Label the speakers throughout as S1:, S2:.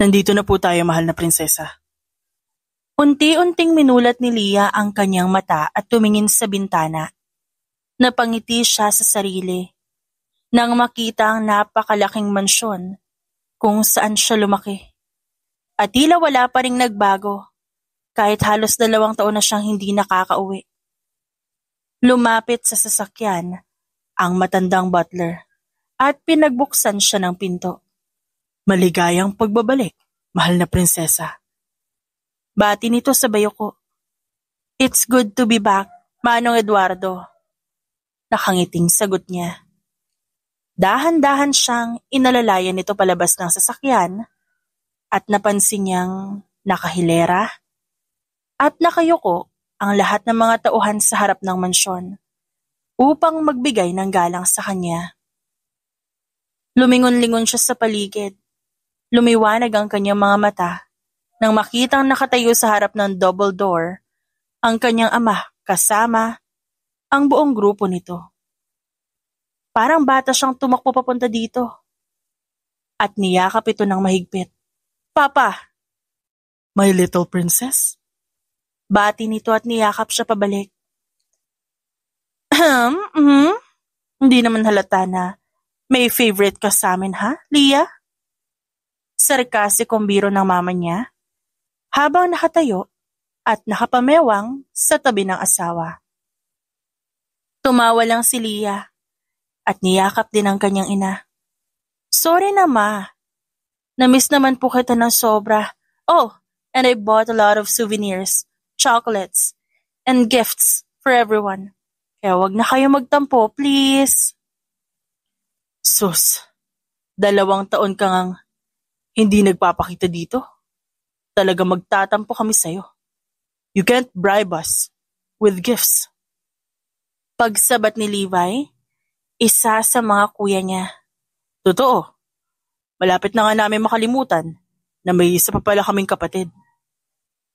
S1: Nandito na po tayo, mahal na prinsesa.
S2: Unti-unting minulat ni Leah ang kanyang mata at tumingin sa bintana. Napangiti siya sa sarili nang makita ang napakalaking mansyon kung saan siya lumaki. At tila wala pa ring nagbago kahit halos 2 taon na siyang hindi nakakauwi. Lumapit sa sasakyan ang matandang butler at pinagbuksan siya ng pinto.
S1: Maligayang pagbabalik, mahal na prinsesa.
S2: Bati nito sa bayo ko. It's good to be back, Manong Eduardo. Nakangiting sagot niya. Dahan-dahan siyang inalalayan nito palabas ng sasakyan at napansin niyang nakahilera at nakayuko ang lahat ng mga tauhan sa harap ng mansyon upang magbigay ng galang sa kanya. Lumingon-lingon siya sa paligid. Lumiwanag ang kanyang mga mata nang makitang nakatayo sa harap ng double door ang kanyang ama kasama ang buong grupo nito. Parang bata siyang tumakbo papunta dito at niyakap ito ng mahigpit. Papa!
S1: My little princess?
S2: Bati nito at niyakap siya pabalik. Hindi naman halata na may favorite ka sa amin, ha, Leah? Sarkasikong biro ng mama niya habang nakatayo at nakapamewang sa tabi ng asawa. Tumawa lang si Leah at niyakap din ang kanyang ina. Sorry na, ma. Namiss naman po kita ng sobra. Oh, and I bought a lot of souvenirs, chocolates, and gifts for everyone. Kaya wag na kayo magtampo, please.
S1: Sus, 2 taon ka ngang hindi nagpapakita dito. Talaga magtatampo kami sa'yo. You can't bribe us with gifts.
S2: Pagsabat ni Levi, isa sa mga kuya niya.
S1: Totoo. Malapit na nga namin makalimutan na may isa pa pala kaming kapatid.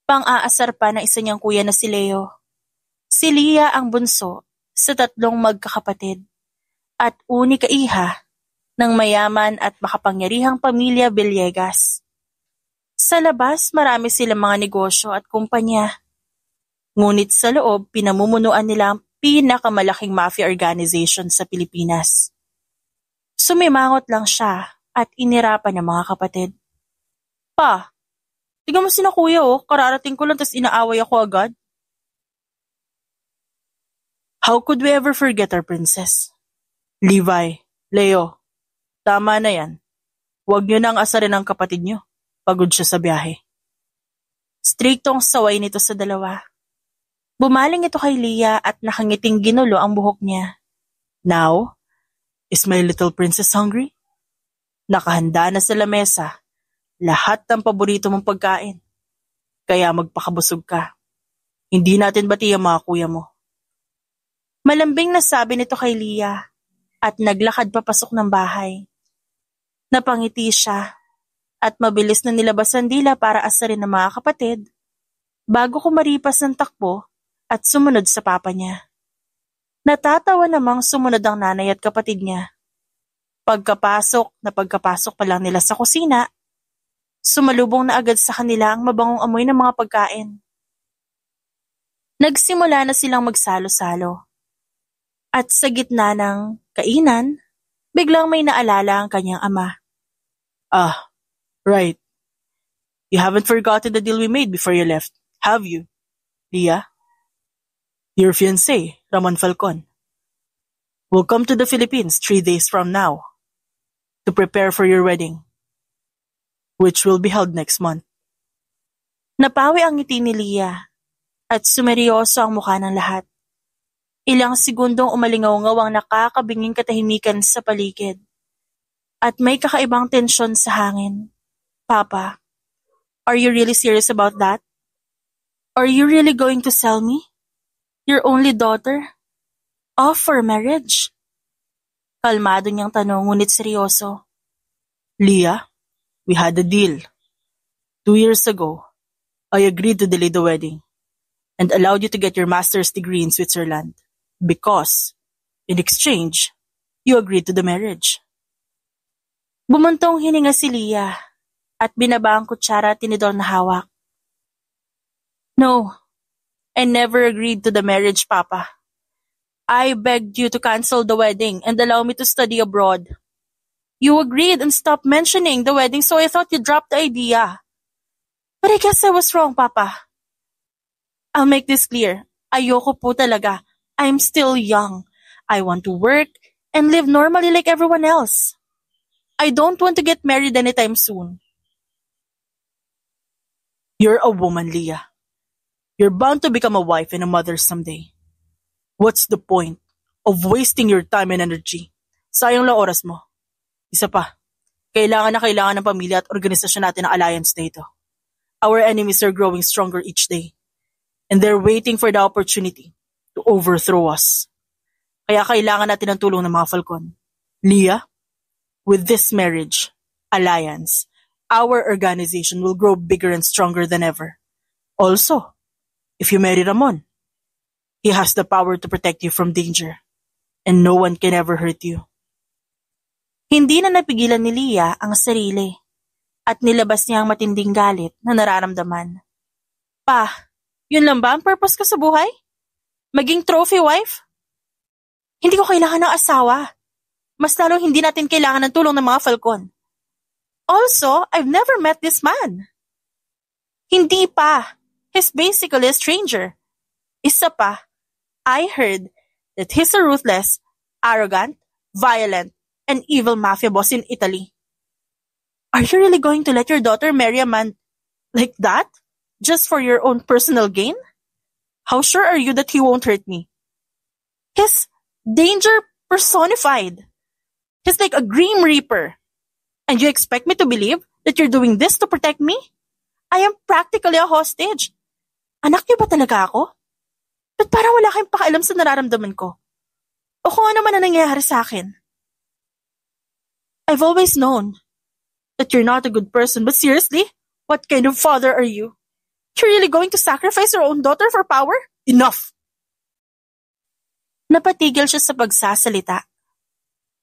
S2: Pang-aasar pa na isa niyang kuya na si Leo. Si Leah ang bunso sa 3 magkakapatid at unika iha ng mayaman at makapangyarihang pamilya Villegas. Sa labas, marami silang mga negosyo at kumpanya. Ngunit sa loob, pinamumunuan nila ang pinakamalaking mafia organization sa Pilipinas. Sumimangot lang siya at inirapan ng mga kapatid. Pa, tingnan mo sina kuya kararating ko lang tas inaaway ako agad.
S1: How could we ever forget our princess? Levi, Leo, tama na yan. Huwag niyo nang asarin ang kapatid niyo. Pagod siya sa biyahe.
S2: Striktong saway nito sa dalawa. Bumaling ito kay Leah at nakangiting ginulo ang buhok niya.
S1: Now, is my little princess hungry? Nakahanda na sa lamesa lahat ng paborito mong pagkain. Kaya magpakabusog ka. Hindi natin bati ang mga kuya mo.
S2: Malambing na sabi nito kay Leah at naglakad papasok ng bahay. Napangiti siya at mabilis na nilabasan dila para asarin ng mga kapatid bago kumaripas ng takbo at sumunod sa papa niya. Natatawa namang sumunod ang nanay at kapatid niya. Pagkapasok pa lang nila sa kusina, sumalubong na agad sa kanila ang mabangong amoy ng mga pagkain. Nagsimula na silang magsalo-salo. At sa gitna ng kainan, biglang may naalala ang kanyang ama.
S1: Ah, right. You haven't forgotten the deal we made before you left, have you, Leah? Your fiancé, Ramon Falcon, will come to the Philippines 3 days from now to prepare for your wedding, which will be held next month.
S2: Napawi ang ngiti ni Leah at sumeryoso ang mukha ng lahat. Ilang segundong umalingaw-ngaw ang nakakabinging katahimikan sa paligid. At may kakaibang tensyon sa hangin. Papa, are you really serious about that? Are you really going to sell me? Your only daughter? Off for marriage? Kalmado niyang tanong ngunit seryoso.
S1: Leah, we had a deal. 2 years ago, I agreed to delay the wedding and allowed you to get your master's degree in Switzerland because, in exchange, you agreed to the marriage.
S2: Bumuntong hininga si Leah at binaba ang kutsara at tinidor na hawak. No, I never agreed to the marriage, Papa. I begged you to cancel the wedding and allow me to study abroad. You agreed and stopped mentioning the wedding, so I thought you dropped the idea. But I guess I was wrong, Papa. I'll make this clear. Ayoko po talaga. I'm still young. I want to work and live normally like everyone else. I don't want to get married anytime soon.
S1: You're a woman, Leah. You're bound to become a wife and a mother someday. What's the point of wasting your time and energy? Sayang lang oras mo. Isa pa, kailangan na kailangan ng pamilya at organisasyon natin ang alliance na ito. Our enemies are growing stronger each day, and they're waiting for the opportunity to overthrow us. Kaya kailangan natin ng tulong ng mga Falcon. Leah, with this marriage, alliance, our organization will grow bigger and stronger than ever. Also, if you marry Ramon, he has the power to protect you from danger, and no one can ever hurt you.
S2: Hindi na napigilan ni Leah ang sarili at nilabas niya ang matinding galit na nararamdaman. Pa, yun lang ba ang purpose ko sa buhay? Maging trophy wife? Hindi ko kailangan ng asawa. Mas lalo hindi natin kailangan ng tulong ng mga Falcon. Also, I've never met this man. Hindi pa. He's basically a stranger. Isa pa, I heard that he's a ruthless, arrogant, violent, and evil mafia boss in Italy. Are you really going to let your daughter marry a man like that? Just for your own personal gain? How sure are you that he won't hurt me? He's danger personified. He's like a Grim Reaper. And you expect me to believe that you're doing this to protect me? I am practically a hostage. Anak niyo ba talaga ako? Ba't parang wala kayong pakialam sa nararamdaman ko? O kung ano man ang nangyayari sa akin? I've always known that you're not a good person, but seriously, what kind of father are you? You're really going to sacrifice your own daughter for power?
S1: Enough!
S2: Napatigil siya sa pagsasalita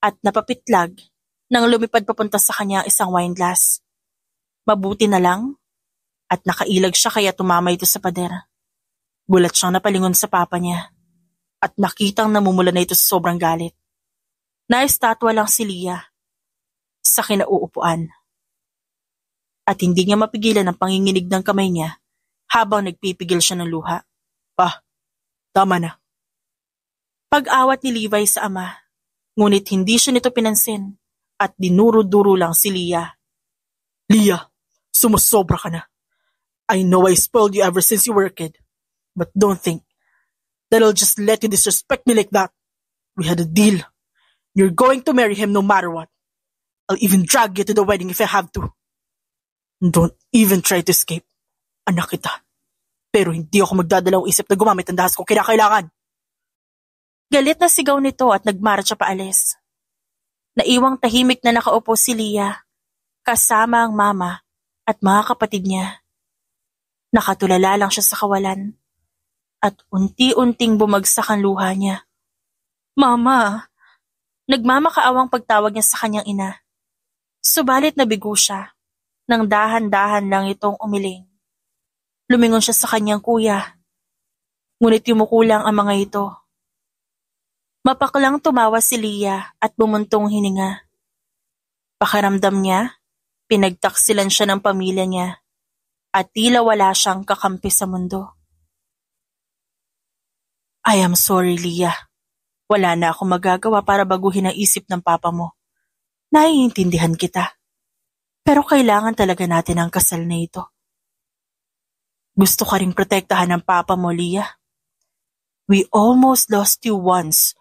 S2: at napapitlag nang lumipad papunta sa kanya ang isang wine glass. Mabuti na lang at nakailag siya kaya tumama ito sa pader. Gulat siyang napalingon sa papa niya at nakitang namumula na ito sa sobrang galit. Naistatwa lang si Leah sa kinauupuan. At hindi niya mapigilan ang panginginig ng kamay niya habang nagpipigil siya ng luha.
S1: Pa, tama na.
S2: Pag-awat ni Levi sa ama, ngunit hindi siya nito pinansin at dinuro-duro lang si Leah.
S1: Leah, sumusobra ka na. I know I spoiled you ever since you were a kid, but don't think that I'll just let you disrespect me like that. We had a deal. You're going to marry him no matter what. I'll even drag you to the wedding if I have to. Don't even try to escape. Anak kita. Pero hindi ako magdadalawang isip na gumamit ang dahas kung kinakailangan.
S2: Galit na sigaw nito at nagmarcha paalis. Naiwang tahimik na nakaupo si Leah, kasama ang mama at mga kapatid niya. Nakatulala lang siya sa kawalan at unti-unting bumagsak ang luha niya. Mama! Nagmamakaawang pagtawag niya sa kanyang ina. Subalit nabigo siya, nang dahan-dahan lang itong umiling. Lumingon siya sa kanyang kuya, ngunit yumukulang ang mga ito. Mapaklang tumawa si Leah at bumuntong hininga. Pakiramdam niya, pinagtaksilan siya ng pamilya niya at tila wala siyang kakampi sa mundo. I am sorry, Leah. Wala na akong magagawa para baguhin ang isip ng papa mo. Naiintindihan kita. Pero kailangan talaga natin ang kasal na ito. Gusto ka ring protektahan ng papa mo, Leah. We almost lost you once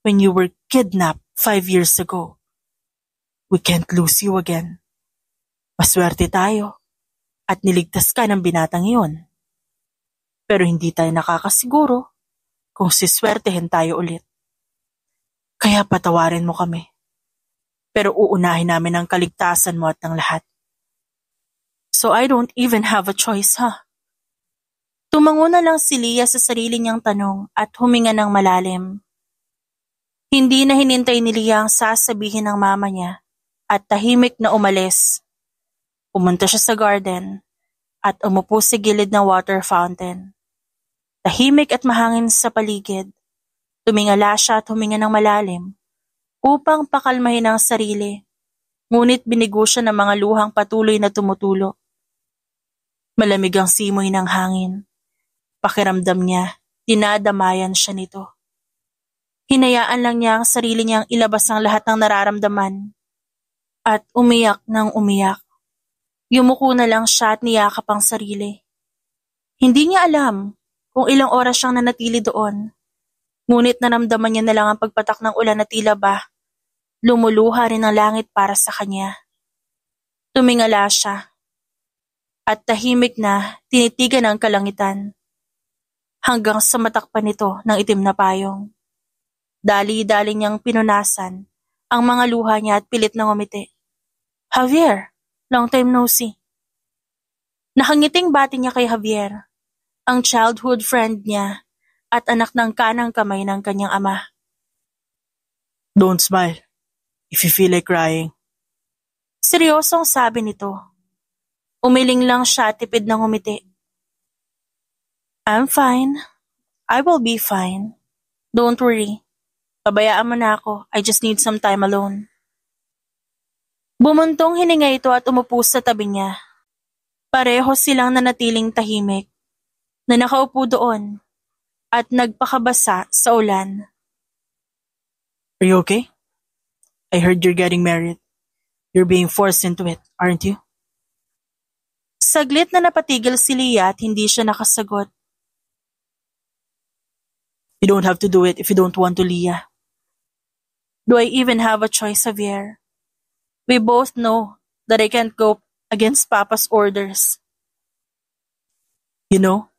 S2: when you were kidnapped 5 years ago. We can't lose you again. Maswerte tayo at niligtas ka ng binatang iyon. Pero hindi tayo nakakasiguro kung siswertehin tayo ulit. Kaya patawarin mo kami. Pero uunahin namin ang kaligtasan mo at ng lahat. So I don't even have a choice, huh? Tumango na lang si Leah sa sarili niyang tanong at huminga ng malalim. Hindi na hinintay ni Leah ang sasabihin ng mama niya at tahimik na umalis. Pumunta siya sa garden at umupo sa gilid ng water fountain. Tahimik at mahangin sa paligid. Tumingala siya at huminga ng malalim upang pakalmahin ang sarili. Ngunit binigo siya ng mga luhang patuloy na tumutulo. Malamig ang simoy ng hangin. Pakiramdam niya, dinadamayan siya nito. Hinayaan lang niya ang sarili niyang ilabas ang lahat ng nararamdaman. At umiyak ng umiyak. Yumuko na lang siya at niyakap ang sarili. Hindi niya alam kung ilang oras siyang nanatili doon. Ngunit naramdaman niya na lang ang pagpatak ng ulan na tila ba lumuluha rin ang langit para sa kanya. Tumingala siya. At tahimik na tinitigan ang kalangitan. Hanggang sa matakpan nito ng itim na payong. Dali-dali niyang pinunasan ang mga luha niya at pilit na ngumiti. Javier, long time no see. Nakangiting bati niya kay Javier, ang childhood friend niya at anak ng kanang kamay ng kanyang ama.
S1: Don't smile if you feel like crying.
S2: Seryosong sabi nito. Umiling lang siya at tipid ng ngumiti. I'm fine. I will be fine. Don't worry. Pabayaan mo na ako. I just need some time alone. Bumuntong hininga ito at umupo sa tabi niya. Pareho silang nanatiling tahimik, na nakaupo doon at nagpakabasa sa ulan.
S1: Are you okay? I heard you're getting married. You're being forced into it, aren't you?
S2: Saglit na napatigil si Leah at hindi siya nakasagot.
S1: You don't have to do it if you don't want to, Leah.
S2: Do I even have a choice, Javier? We both know that I can't go against Papa's orders.
S1: You know,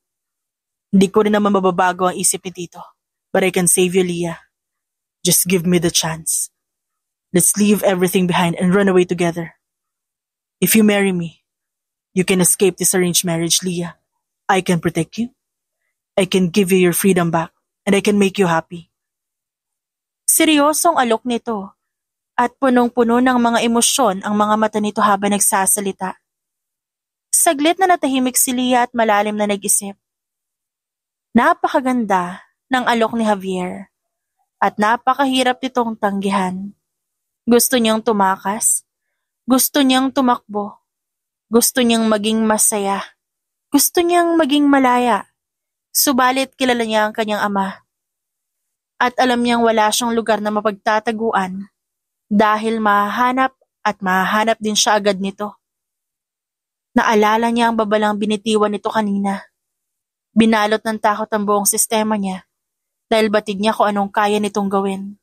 S1: hindi ko rin naman mababago ang isip ni Tito. But I can save you, Leah. Just give me the chance. Let's leave everything behind and run away together. If you marry me, you can escape this arranged marriage, Leah. I can protect you. I can give you your freedom back. And I can make you happy.
S2: Seryosong alok nito at punong-puno ng mga emosyon ang mga mata nito habang nagsasalita. Saglit na natahimik si Leah at malalim na nag-isip. Napakaganda ng alok ni Javier at napakahirap nitong tanggihan. Gusto niyang tumakas, gusto niyang tumakbo, gusto niyang maging masaya, gusto niyang maging malaya. Subalit kilala niya ang kanyang ama. At alam niyang wala siyang lugar na mapagtataguan dahil mahahanap at mahahanap din siya agad nito. Naalala niya ang babalang binitiwan nito kanina. Binalot ng takot ang buong sistema niya dahil batid niya kung anong kaya nitong gawin.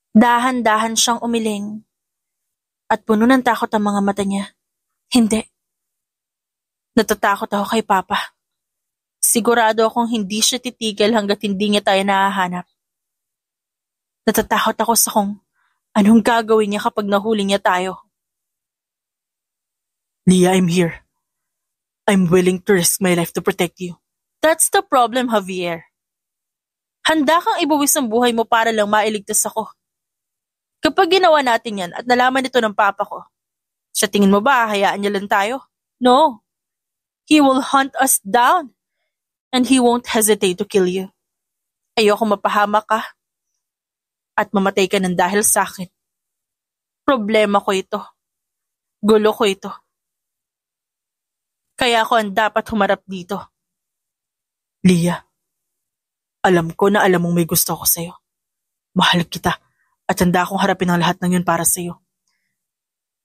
S2: Dahan-dahan siyang umiling at puno ng takot ang mga mata niya. Hindi. Natatakot ako kay Papa. Sigurado akong hindi siya titigil hanggat hindi niya tayo nahahanap. Natatakot ako sa kung anong gagawin niya kapag nahuli niya tayo.
S1: Leah, I'm here. I'm willing to risk my life to protect you.
S2: That's the problem, Javier. Handa kang ibuwis ang buhay mo para lang mailigtas ako. Kapag ginawa natin yan at nalaman ito ng papa ko, sa tingin mo ba hayaan niya lang tayo? No. He will hunt us down. And he won't hesitate to kill you. Ayoko mapahamak ka at mamatay ka ng dahil sa akin. Problema ko ito. Gulo ko ito. Kaya ako ang dapat humarap dito.
S1: Leah, alam ko na alam mong may gusto ako sa'yo. Mahal kita at handa akong harapin ang lahat ng yun para sa'yo.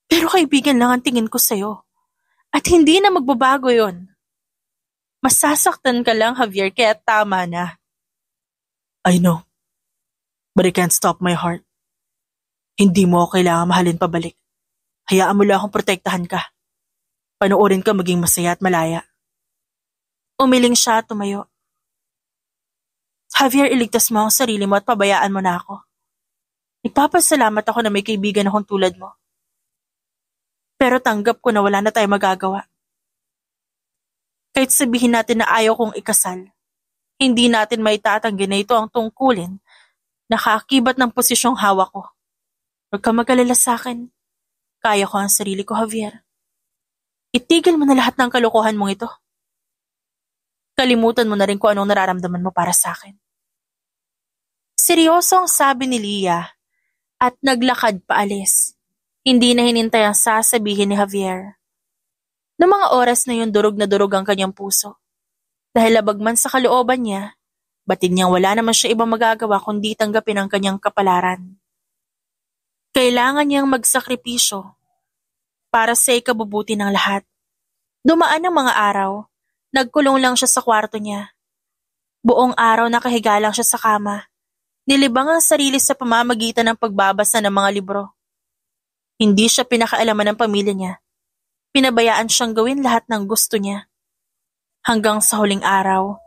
S2: Pero kaibigan lang ang tingin ko sa'yo. At hindi na magbabago yon. Masasaktan ka lang, Javier, kaya tama na.
S1: I know. But I can't stop my heart. Hindi mo ako kailangan mahalin pabalik. Hayaan mo lang akong protektahan ka. Panoorin ka maging masaya at malaya.
S2: Umiling siya at tumayo. Javier, iligtas mo ang sarili mo at pabayaan mo na ako. Nagpapasalamat ako na may kaibigan akong tulad mo. Pero tanggap ko na wala na tayo magagawa. Kahit sabihin natin na ayaw kong ikasal, hindi natin maitatanggi na ito ang tungkulin na kaakibat ng posisyong hawak ko. Huwag ka mag-alala sa akin. Kaya ko ang sarili ko, Javier. Itigil mo na lahat ng kalokohan mong ito. Kalimutan mo na rin kung anong nararamdaman mo para sa akin. Seryosong sabi ni Leah at naglakad paalis. Hindi na hinintay ang sasabihin ni Javier. Noong mga oras na yun, durog na durog ang kanyang puso. Dahil labag man sa kalooban niya, batid niyang wala naman siya ibang magagawa kundi tanggapin ang kanyang kapalaran. Kailangan niyang magsakripisyo para sa ikabubuti ng lahat. Dumaan ang mga araw, nagkulong lang siya sa kwarto niya. Buong araw nakahiga lang siya sa kama. Nilibang ang sarili sa pamamagitan ng pagbabasa ng mga libro. Hindi siya pinakaalaman ng pamilya niya. Pinabayaan siyang gawin lahat ng gusto niya. Hanggang sa huling araw,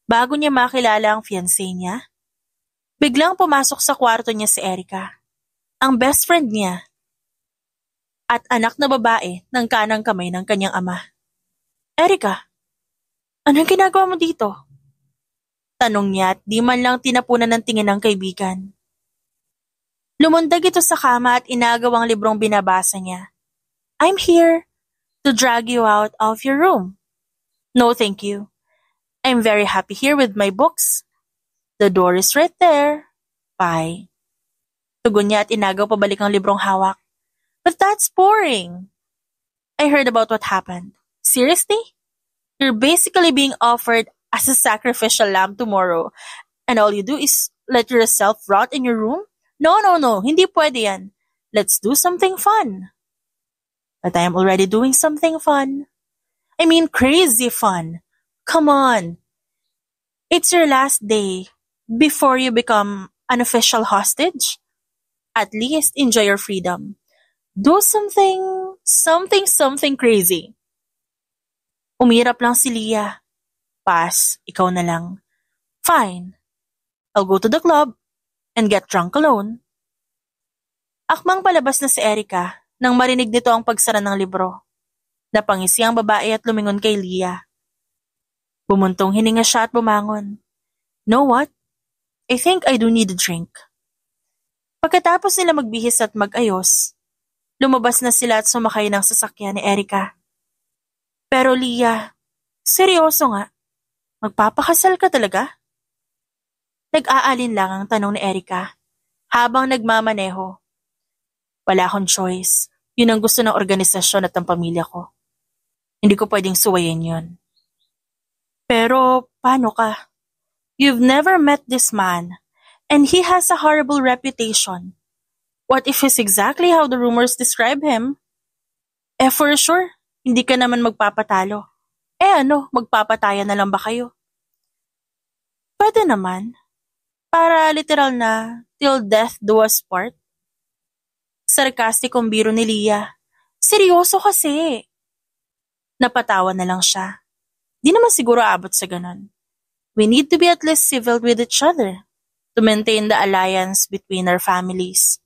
S2: bago niya makilala ang fiancé niya, biglang pumasok sa kwarto niya si Erica, ang best friend niya, at anak na babae ng kanang kamay ng kanyang ama. Erica, anong ginagawa mo dito? Tanong niya at di man lang tinapunan ng tingin ng kaibigan. Lumundag ito sa kama at inagaw ang librong binabasa niya. I'm here to drag you out of your room. No, thank you. I'm very happy here with my books. The door is right there. Bye. Tugon niya at inagaw pabalik ang librong hawak. But that's boring. I heard about what happened. Seriously? You're basically being offered as a sacrificial lamb tomorrow, and all you do is let yourself rot in your room? No, hindi pwede yan. Let's do something fun. But I am already doing something fun. I mean crazy fun. Come on. It's your last day before you become an official hostage. At least enjoy your freedom. Do something crazy. Umirap lang si Leah. Pass, ikaw na lang. Fine. I'll go to the club and get drunk alone. Akmang palabas na si Erica nang marinig nito ang pagsara ng libro. Napangisi ang babae at lumingon kay Leah. Bumuntong hininga siya at bumangon. Know what? I think I do need a drink. Pagkatapos nila magbihis at magayos, lumabas na sila at sumakay ng sasakyan ni Erica. Pero Leah, seryoso nga, magpapakasal ka talaga? Nag-aalin lang ang tanong ni Erica habang nagmamaneho. Wala akong choice. Yun ang gusto ng organisasyon at ng pamilya ko. Hindi ko pwedeng suwayin yun. Pero paano ka? You've never met this man, and he has a horrible reputation. What if he's exactly how the rumors describe him? For sure, hindi ka naman magpapatalo. Magpapatayan na lang ba kayo? Pwede naman. Para literal na, till death do us part. Sarkastikong biro ni Leah. Seryoso kasi. Napatawa na lang siya. Di naman siguro abot sa ganun. We need to be at least civil with each other to maintain the alliance between our families.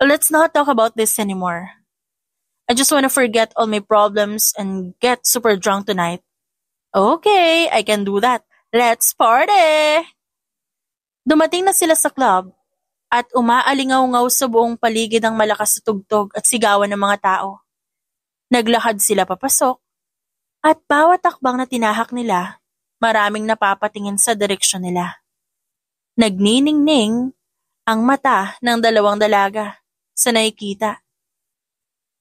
S2: Let's not talk about this anymore. I just want to forget all my problems and get super drunk tonight. Okay, I can do that. Let's party! Dumating na sila sa club at umaalingaw-ngaw sa buong paligid ang malakas na tugtog at sigawan ng mga tao. Naglakad sila papasok at bawat takbang na tinahak nila, maraming napapatingin sa direksyon nila. Nagniningning ang mata ng dalawang dalaga sa nakikita.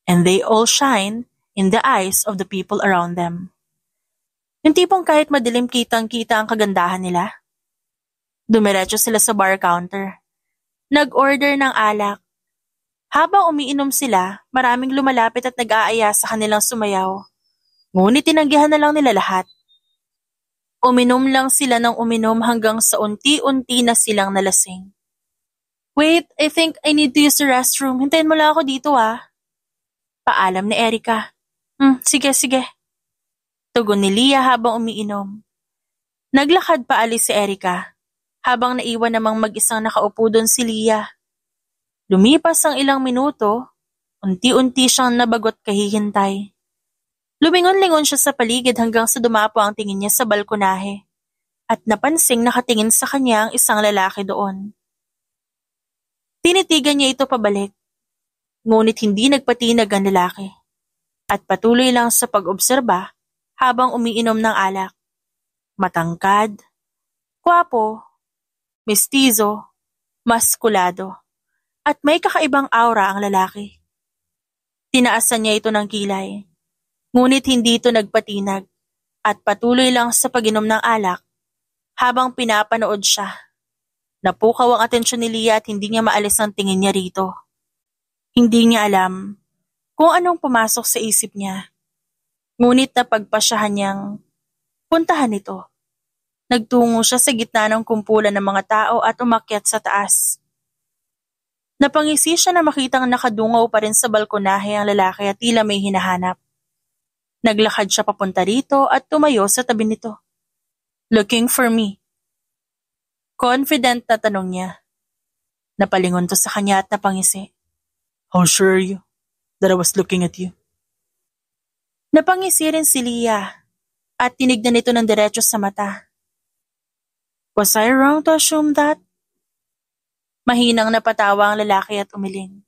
S2: And they all shine in the eyes of the people around them. Yung tipong kahit madilim kitang-kita ang kagandahan nila. Dumiretso sila sa bar counter. Nag-order ng alak. Habang umiinom sila, maraming lumalapit at nag-aaya sa kanilang sumayaw. Ngunit tinanggihan na lang nila lahat. Uminom lang sila ng uminom hanggang sa unti-unti na silang nalasing. Wait, I think I need to use the restroom. Hintayin mo lang ako dito Paalam ni Erica. Sige. Tugon ni Leah habang umiinom. Naglakad paalis si Erica, habang naiwan namang mag-isang nakaupo doon si Leah. Lumipas ang ilang minuto, unti-unti siyang nabagot kahihintay. Lumingon-lingon siya sa paligid hanggang sa dumapo ang tingin niya sa balkonahe at napansing nakatingin sa kanya ang isang lalaki doon. Tinitigan niya ito pabalik, ngunit hindi nagpatinag ang lalaki. at patuloy lang sa pag-obserba habang umiinom ng alak. Matangkad, gwapo, mestizo, maskulado, at may kakaibang aura ang lalaki. Tinaasan niya ito ng kilay, ngunit hindi ito nagpatinag at patuloy lang sa pag-inom ng alak habang pinapanood siya. Napukaw ang atensyon ni Leah at hindi niya maalis ang tingin niya rito. Hindi niya alam kung anong pumasok sa isip niya, ngunit napagpasyahan niyang puntahan ito. Nagtungo siya sa gitna ng kumpulan ng mga tao at umakyat sa taas. Napangisi siya na makitang nakadungaw pa rin sa balkonahe ang lalaki at tila may hinahanap. Naglakad siya papunta rito at tumayo sa tabi nito. "Looking for me?" Confident na tanong niya. Napalingon to sa kanya at napangisi.
S1: How sure are you that I was looking at you?
S2: Napangisi rin si Leah at tinignan ito ng diretso sa mata. Was I wrong to assume that? Mahinang napatawa ang lalaki at umiling.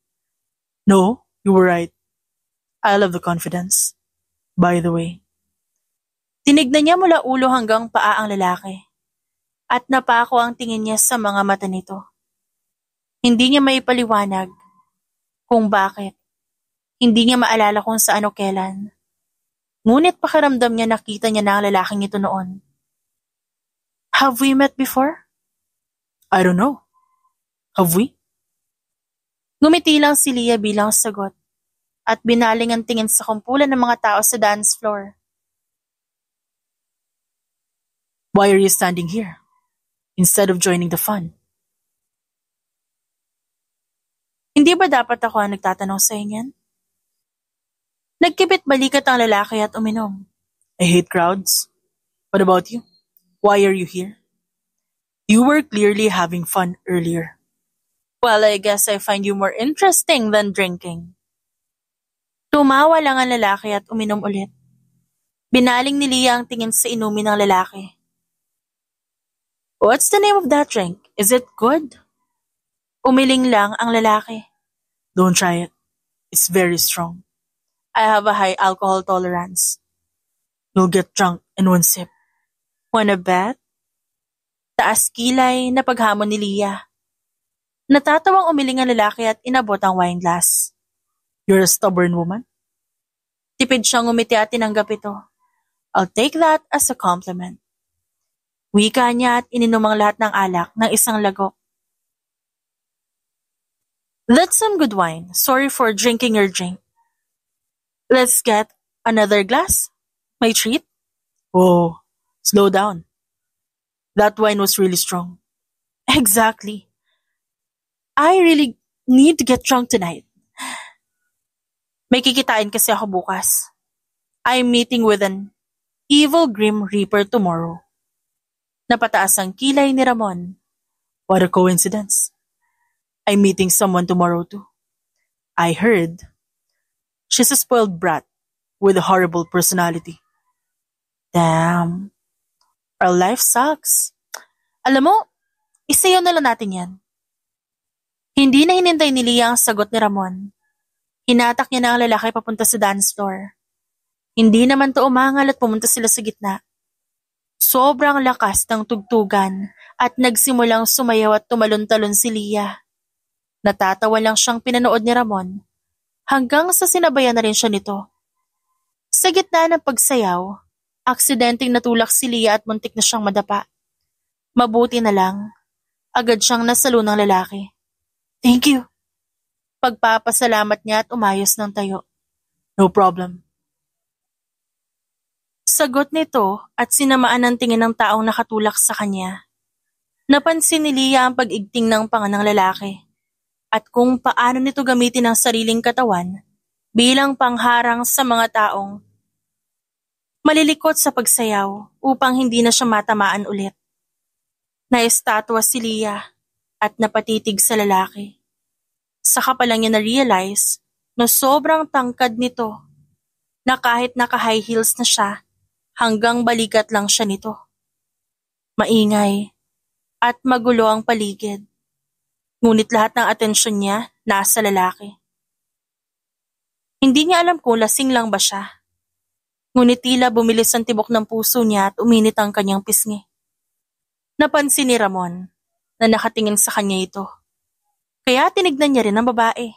S1: No, you were right. I love the confidence. By the way.
S2: Tinignan niya mula ulo hanggang paa ang lalaki at napako ang tingin niya sa mga mata nito. Hindi niya maipaliwanag kung bakit. Hindi niya maalala kung saan o kailan. Ngunit pakiramdam niya nakita niya na ang lalaking ito noon. Have we met before?
S1: I don't know. Have we?
S2: Ngumiti lang si Leah bilang sagot at binaling ang tingin sa kumpulan ng mga tao sa dance floor.
S1: Why are you standing here instead of joining the fun?
S2: Hindi ba dapat ako ang nagtatanong sa inyan? Nagkibit balikat ang lalaki at uminom.
S1: I hate crowds. What about you? Why are you here? You were clearly having fun earlier.
S2: Well, I guess I find you more interesting than drinking. Tumawa lang ang lalaki at uminom ulit. Binaling ni Leah ang tingin sa inumin ng lalaki. What's the name of that drink? Is it good? Umiling lang ang lalaki.
S1: Don't try it. It's very strong.
S2: I have a high alcohol tolerance.
S1: You'll get drunk in one sip.
S2: Wanna bet? Taas kilay na paghamon ni Leah. Natatawang umiling ang lalaki at inabot ang wine glass.
S1: You're a stubborn woman?
S2: Tipid siyang umiti at tinanggap ito. I'll take that as a compliment. Wika niya at ininom ang lahat ng alak ng isang lagok. That's some good wine. Sorry for drinking your drink. Let's get another glass? My treat?
S1: Oh, slow down. That wine was really strong.
S2: Exactly. I really need to get drunk tonight. May kikitain kasi ako bukas. I'm meeting with an evil Grim Reaper tomorrow. Napataas ang kilay ni Ramon.
S1: What a coincidence. I'm meeting someone tomorrow too. I heard. She's a spoiled brat with a horrible personality.
S2: Damn. Our life sucks. Alam mo, isayaw na lang natin yan. Hindi na hinintay ni Leah ang sagot ni Ramon. Hinatak niya na ang lalaki papunta sa dance floor. Hindi naman to umangal at pumunta sila sa gitna. Sobrang lakas ng tugtugan at nagsimulang sumayaw at tumalon-talon si Leah. Natatawa lang siyang pinanood ni Ramon hanggang sa sinabayan na rin siya nito. Sa gitna ng pagsayaw, aksidenteng natulak si Leah at muntik na siyang madapa. Mabuti na lang, agad siyang nasalo ng lalaki. Thank you. Pagpapasalamat niya at umayos ng tayo.
S1: No problem.
S2: Sagot nito at sinamaan ng tingin ng taong nakatulak sa kanya. Napansin ni Leah ang pag-igting ng panga ng lalaki at kung paano nito gamitin ang sariling katawan bilang pangharang sa mga taong malilikot sa pagsayaw upang hindi na siya matamaan ulit. Naestatwa si Leah at napatitig sa lalaki. Saka pa lang niya na-realize na sobrang tangkad nito na kahit naka-high heels na siya, hanggang balikat lang siya nito. Maingay at magulo ang paligid. Ngunit lahat ng atensyon niya nasa lalaki. Hindi niya alam kung lasing lang ba siya. Ngunit tila bumilis ang tibok ng puso niya at uminit ang kanyang pisngi. Napansin ni Ramon na nakatingin sa kanya ito. Kaya tinignan niya rin ang babae.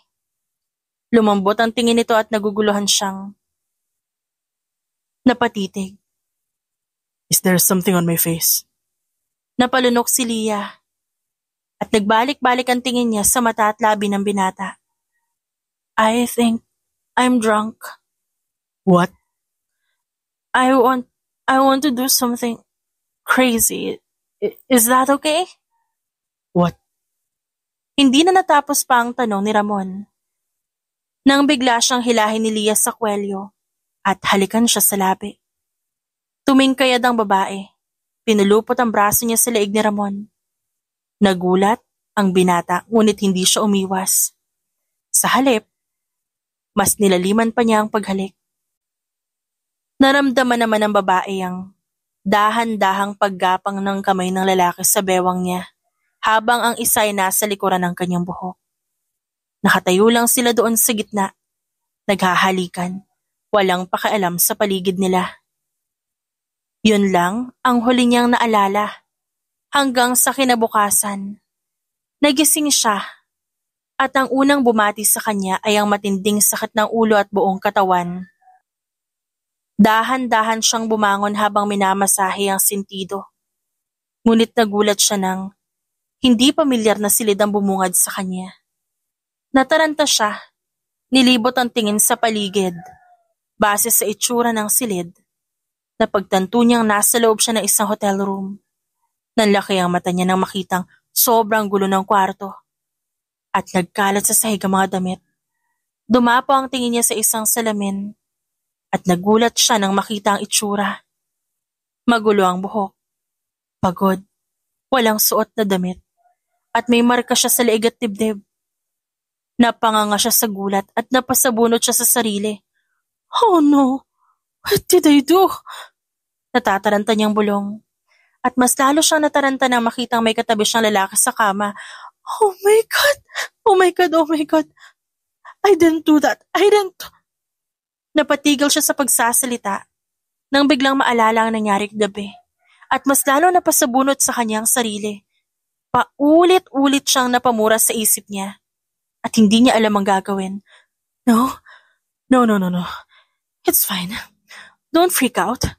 S2: Lumambot ang tingin nito at naguguluhan siyang napatitig.
S1: Is there something on my face?
S2: Napalunok si Leah at nagbalik-balik ang tingin niya sa mata at labi ng binata. I think I'm drunk.
S1: What?
S2: I want to do something crazy. Is that okay?
S1: What?
S2: Hindi na natapos pa ang tanong ni Ramon nang bigla siyang hilahin ni Leah sa kwelyo at halikan siya sa labi. Tumingkayad ang babae. Pinulupot ang braso niya sa leeg ni Ramon. Nagulat ang binata ngunit hindi siya umiwas. Sa halip, mas nilaliman pa niya ang paghalik. Naramdaman naman ng babae ang dahan-dahang paggapang ng kamay ng lalaki sa bewang niya habang ang isa ay nasa likuran ng kanyang buhok. Nakatayo lang sila doon sa gitna, naghahalikan, walang pakialam sa paligid nila. Yun lang ang huli niyang naalala hanggang sa kinabukasan. Nagising siya at ang unang bumati sa kanya ay ang matinding sakit ng ulo at buong katawan. Dahan-dahan siyang bumangon habang minamasahe ang sentido. Ngunit nagulat siya nang hindi pamilyar na silid ang bumungad sa kanya. Nataranta siya, nilibot ang tingin sa paligid. Base sa itsura ng silid, napagtanto niyang nasa loob siya ng isang hotel room. Nanlaki ang mata niya nang makitang sobrang gulo ng kwarto. At nagkalat sa sahig ang mga damit. Dumapo ang tingin niya sa isang salamin at nagulat siya nang makita ang itsura. Magulo ang buhok, pagod, walang suot na damit, at may marka siya sa leeg at dibdib. Napanganga siya sa gulat at napasabunot siya sa sarili. Oh no! What did I do? Natataranta niyang bulong. At mas lalo siyang nataranta nang makitang may katabi siyang lalaki sa kama. Oh my God! Oh my God! Oh my God! I didn't do that! I didn't... Napatigil siya sa pagsasalita nang biglang maalala ang nangyari gabi at mas lalo napasabunot sa kanyang sarili. Paulit-ulit siyang napamura sa isip niya at hindi niya alam ang gagawin. No. It's fine. Don't freak out.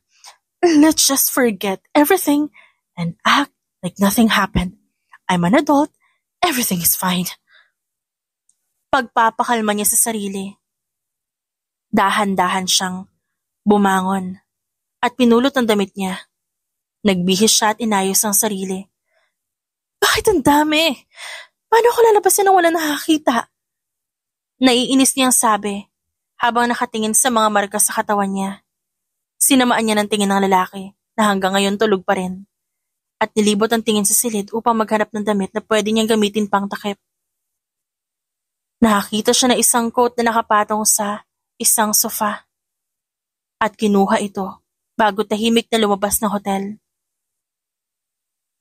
S2: Let's just forget everything and act like nothing happened. I'm an adult. Everything is fine. Pagpapakalma niya sa sarili. Dahan-dahan siyang bumangon at pinulot ang damit niya. Nagbihis siya at inayos ang sarili. Bakit ang dami? Paano ako lalabasin nang wala nakakita? Naiinis niyang sabi habang nakatingin sa mga marka sa katawan niya. Sinamaan niya ng tingin ng lalaki na hanggang ngayon tulog pa rin at nilibot ang tingin sa silid upang maghanap ng damit na pwede niyang gamitin pang takip. Nakakita siya ng isang coat na nakapatong sa isang sofa at kinuha ito bago tahimik na lumabas ng hotel.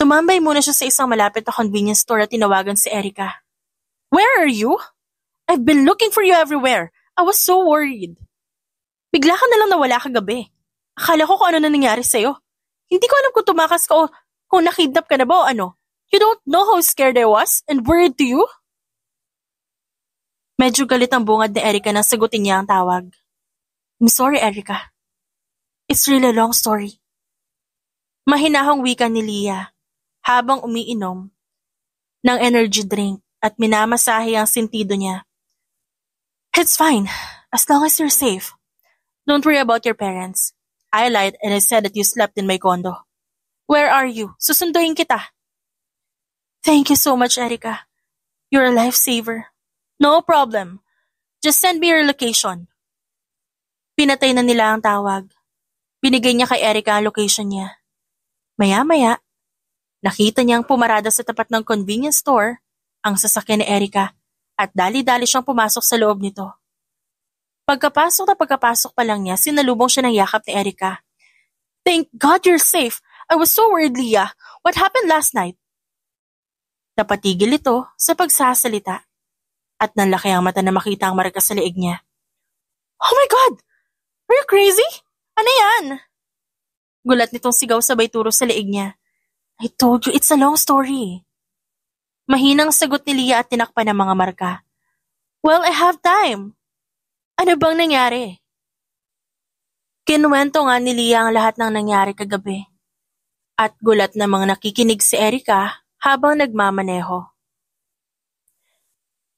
S2: Tumambay muna siya sa isang malapit na convenience store at tinawagan si Erica. Where are you? I've been looking for you everywhere. I was so worried. Bigla ka na lang nawala kagabi. Akala ko kung ano na nangyari sa'yo. Hindi ko alam kung tumakas ka o kung nakidnap ka na ba o ano. You don't know how scared I was and worried to you? Medyo galit ang bungad ni Erica nang sagutin niya ang tawag. I'm sorry, Erica. It's really a long story. Mahinahong wika ni Leah habang umiinom ng energy drink at minamasahe ang sentido niya. It's fine, as long as you're safe. Don't worry about your parents. I lied and I said that you slept in my condo. Where are you? Susunduin kita. Thank you so much, Erica. You're a lifesaver. No problem. Just send me your location. Pinatay na nila ang tawag. Binigay niya kay Erica ang location niya. Maya-maya, nakita niyang pumarada sa tapat ng convenience store ang sasakyan ni Erica at dali-dali siyang pumasok sa loob nito. Pagkapasok pa lang niya, sinalubong siya ng yakap ni Erica. Thank God you're safe. I was so worried, Leah. What happened last night? Napatigil ito sa pagsasalita at nanlaki ang mata na makita ang marka sa leeg niya. Oh my God! Are you crazy? Ano yan? Gulat nitong sigaw sabay turo sa leeg niya. I told you it's a long story. Mahinang sagot ni Leah at tinakpan ng mga marka. Well, I have time. Ano bang nangyari? Kinuwento nga ni Leah ang lahat ng nangyari kagabi. At gulat na mga nakikinig si Erica habang nagmamaneho.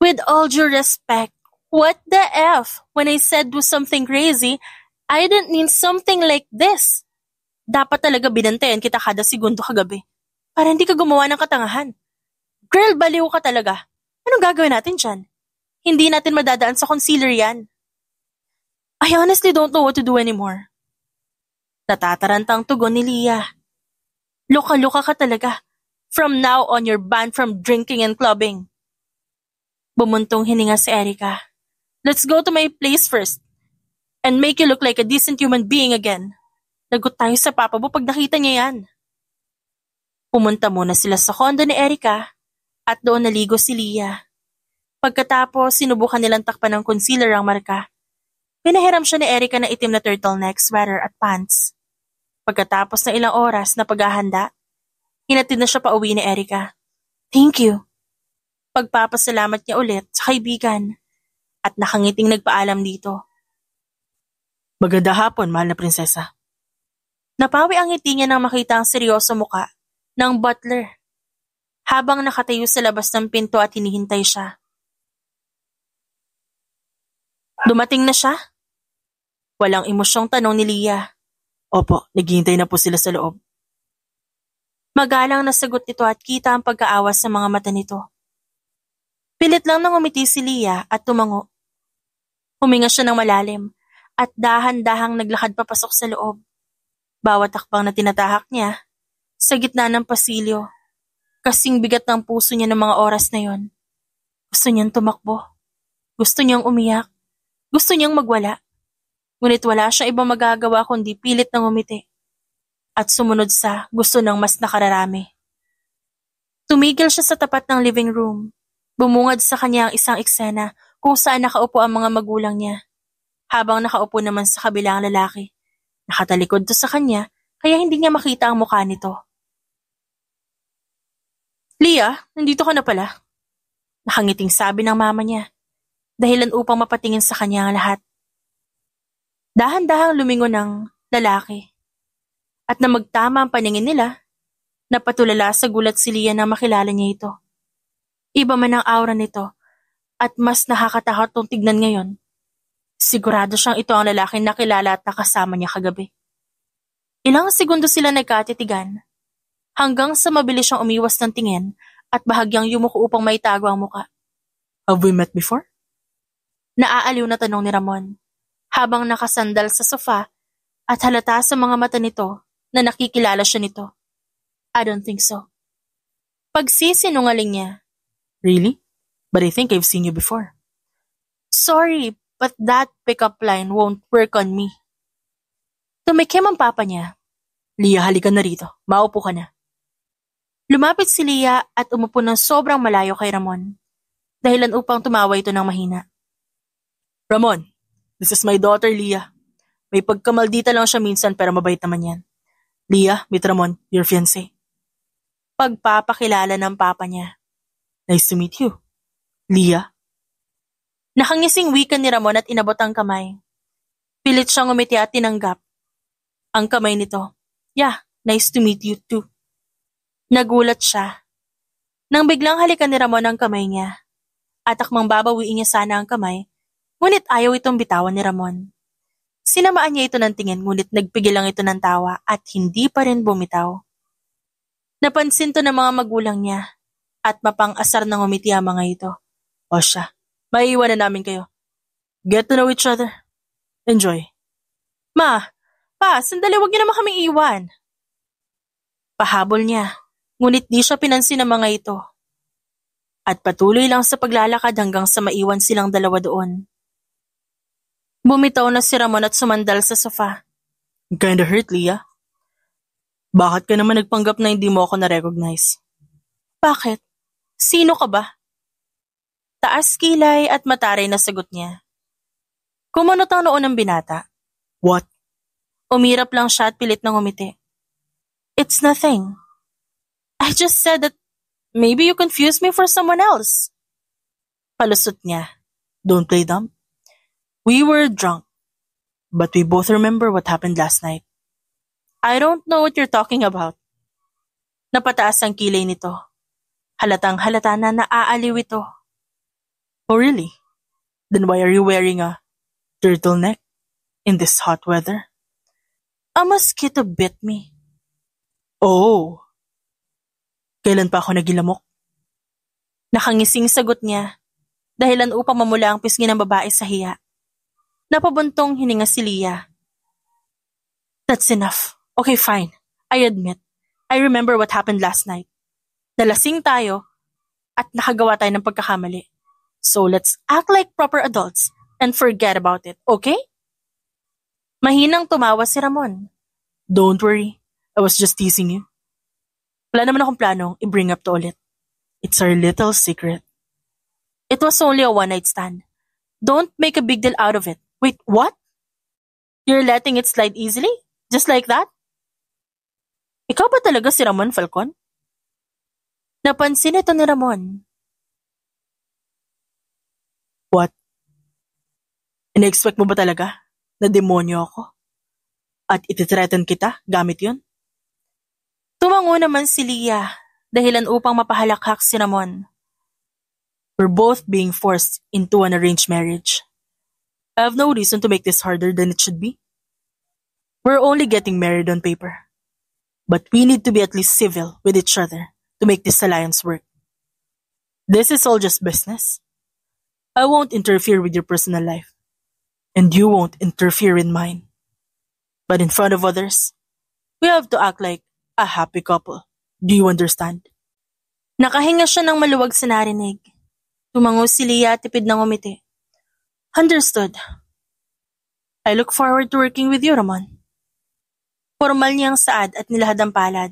S2: With all due respect, what the F? When I said do something crazy, I didn't mean something like this. Dapat talaga binantayan kita kada segundo kagabi. Para hindi ka gumawa ng katangahan. Girl, baliw ka talaga. Anong gagawin natin dyan? Hindi natin madadaan sa concealer yan. I honestly don't know what to do anymore. Natatarantang tugon ni Leah. Luka-luka ka talaga. From now on, you're banned from drinking and clubbing. Bumuntong hininga si Erica. Let's go to my place first. And make you look like a decent human being again. Lagot tayo sa papa mo pag nakita niya yan. Pumunta muna sila sa condo ni Erica at doon naligo si Leah. Pagkatapos, sinubukan nilang takpan ng concealer ang marka. Pinahiram siya ni Erica na itim na turtleneck, sweater at pants. Pagkatapos ng ilang oras na paghahanda, hinatid na siya pa uwi ni Erica. Thank you. Pagpapasalamat niya ulit sa kaibigan at nakangiting nagpaalam dito.
S1: Maganda hapon, mahal na prinsesa.
S2: Napawi ang ngiti niya nang makita ang seryoso muka ng butler habang nakatayo sa labas ng pinto at hinihintay siya. Dumating na siya? Walang emosyong tanong ni Leah.
S1: Opo, naghihintay na po sila sa loob.
S2: Magalang na sagot nito at kita ang pagkaawas sa mga mata nito. Pilit lang nang umiti si Leah at tumango. Huminga siya ng malalim at dahan-dahang naglakad papasok sa loob. Bawat takbang na tinatahak niya, sa gitna ng pasilyo, kasing bigat ng puso niya ng mga oras na yon. Gusto niyang tumakbo. Gusto niyang umiyak. Gusto niyang magwala. Ngunit wala siyang ibang magagawa kundi pilit ng umiti. At sumunod sa gusto ng mas nakararami. Tumigil siya sa tapat ng living room. Bumungad sa kanya ang isang eksena kung saan nakaupo ang mga magulang niya. Habang nakaupo naman sa kabila ang lalaki. Nakatalikod to sa kanya kaya hindi niya makita ang mukha nito. Leah, nandito ka na pala. Nakangiting sabi ng mama niya. Dahilan upang mapatingin sa kanya ang lahat. Dahan-dahang lumingon ng lalaki. At na magtama ang paningin nila, napatulala sa gulat si Leah na makilala niya ito. Iba man ang aura nito at mas nakakatakot tong tignan ngayon. Sigurado siyang ito ang lalaking nakilala at nakasama niya kagabi. Ilang segundo sila nagkatitigan hanggang sa mabilis siyang umiwas ng tingin at bahagyang yumuko upang maitago ang muka.
S1: Have we met before?
S2: Naaaliw na tanong ni Ramon habang nakasandal sa sofa at halata sa mga mata nito na nakikilala siya nito. I don't think so. Pagsisinungaling niya.
S1: Really? But I think I've seen you before.
S2: Sorry, but that pickup line won't work on me. Tumikim ang papa niya.
S1: Leah, halika na rito. Maupo ka na.
S2: Lumapit si Leah at umupo ng sobrang malayo kay Ramon. Dahilan upang tumawa ito ng mahina.
S1: Ramon, this is my daughter Leah. May pagkamaldita lang siya minsan pero mabait naman yan. Leah, meet Ramon, your fiancé.
S2: Pagpapakilala ng papa niya.
S1: Nice to meet you. Leah.
S2: Nakangising wika ni Ramon at inabot ang kamay. Pilit siyang umiti at tinanggap ang kamay nito. Yeah, nice to meet you too. Nagulat siya. Nang biglang halikan ni Ramon ang kamay niya. At akmang babawiin niya sana ang kamay, ngunit ayaw itong bitawan ni Ramon. Sinamaan niya ito ng tingin ngunit nagpigil lang ito ng tawa at hindi pa rin bumitaw. Napansin to ng mga magulang niya at mapang-asar ng umiti ang mga ito.
S1: O siya, maiiwan na namin kayo. Get to know each other. Enjoy.
S2: Ma, pa, sandali wag niyo naman kaming iwan. Pahabol niya, ngunit di siya pinansin ng mga ito. At patuloy lang sa paglalakad hanggang sa maiwan silang dalawa doon. Bumitaw na si Ramon at sumandal sa sofa.
S1: I'm kinda hurt, Leah. Bakit ka naman nagpanggap na hindi mo ako na-recognize?
S2: Bakit? Sino ka ba? Taas kilay at mataray na sagot niya. Kumunot ang noon ng binata.
S1: What?
S2: Umirap lang siya at pilit nang umiti. It's nothing. I just said that maybe you confused me for someone else. Palusot niya.
S1: Don't play dumb. We were drunk, but we both remember what happened last night.
S2: I don't know what you're talking about. Napataas ang kilay nito. Halatang halata na naaaliw ito.
S1: Oh really? Then why are you wearing a turtleneck in this hot weather?
S2: A mosquito bit me.
S1: Oh. Kailan pa ako nagilamok?
S2: Nakangising sagot niya, dahilan upang mamula ang pisngi ng babae sa hiya. Napabuntong hininga si Leah. That's enough. Okay, fine. I admit. I remember what happened last night. Nalasing tayo at nakagawa tayo ng pagkakamali. So let's act like proper adults and forget about it, okay? Mahinang tumawa si Ramon.
S1: Don't worry. I was just teasing you. Wala naman akong planong i-bring up to ulit. It's our little secret.
S2: It was only a one-night stand. Don't make a big deal out of it. Wait, what? You're letting it slide easily? Just like that? Ikaw ba talaga si Ramon Falcon? Napansin ito ni Ramon.
S1: What? Ina-expect mo ba talaga na demonyo ako? At ititreaten kita gamit yun?
S2: Tumango naman si Leah dahilan upang mapahalakhak si Ramon.
S1: We're both being forced into an arranged marriage. I have no reason to make this harder than it should be. We're only getting married on paper. But we need to be at least civil with each other to make this alliance work. This is all just business. I won't interfere with your personal life. And you won't interfere in mine. But in front of others, we have to act like a happy couple. Do you understand?
S2: Nakahinga siya ng maluwag sa narinig. Tumango si Leah at tipid ng umiti. Understood. I look forward to working with you, Ramon. Formal niyang saad at nilahad ang palad.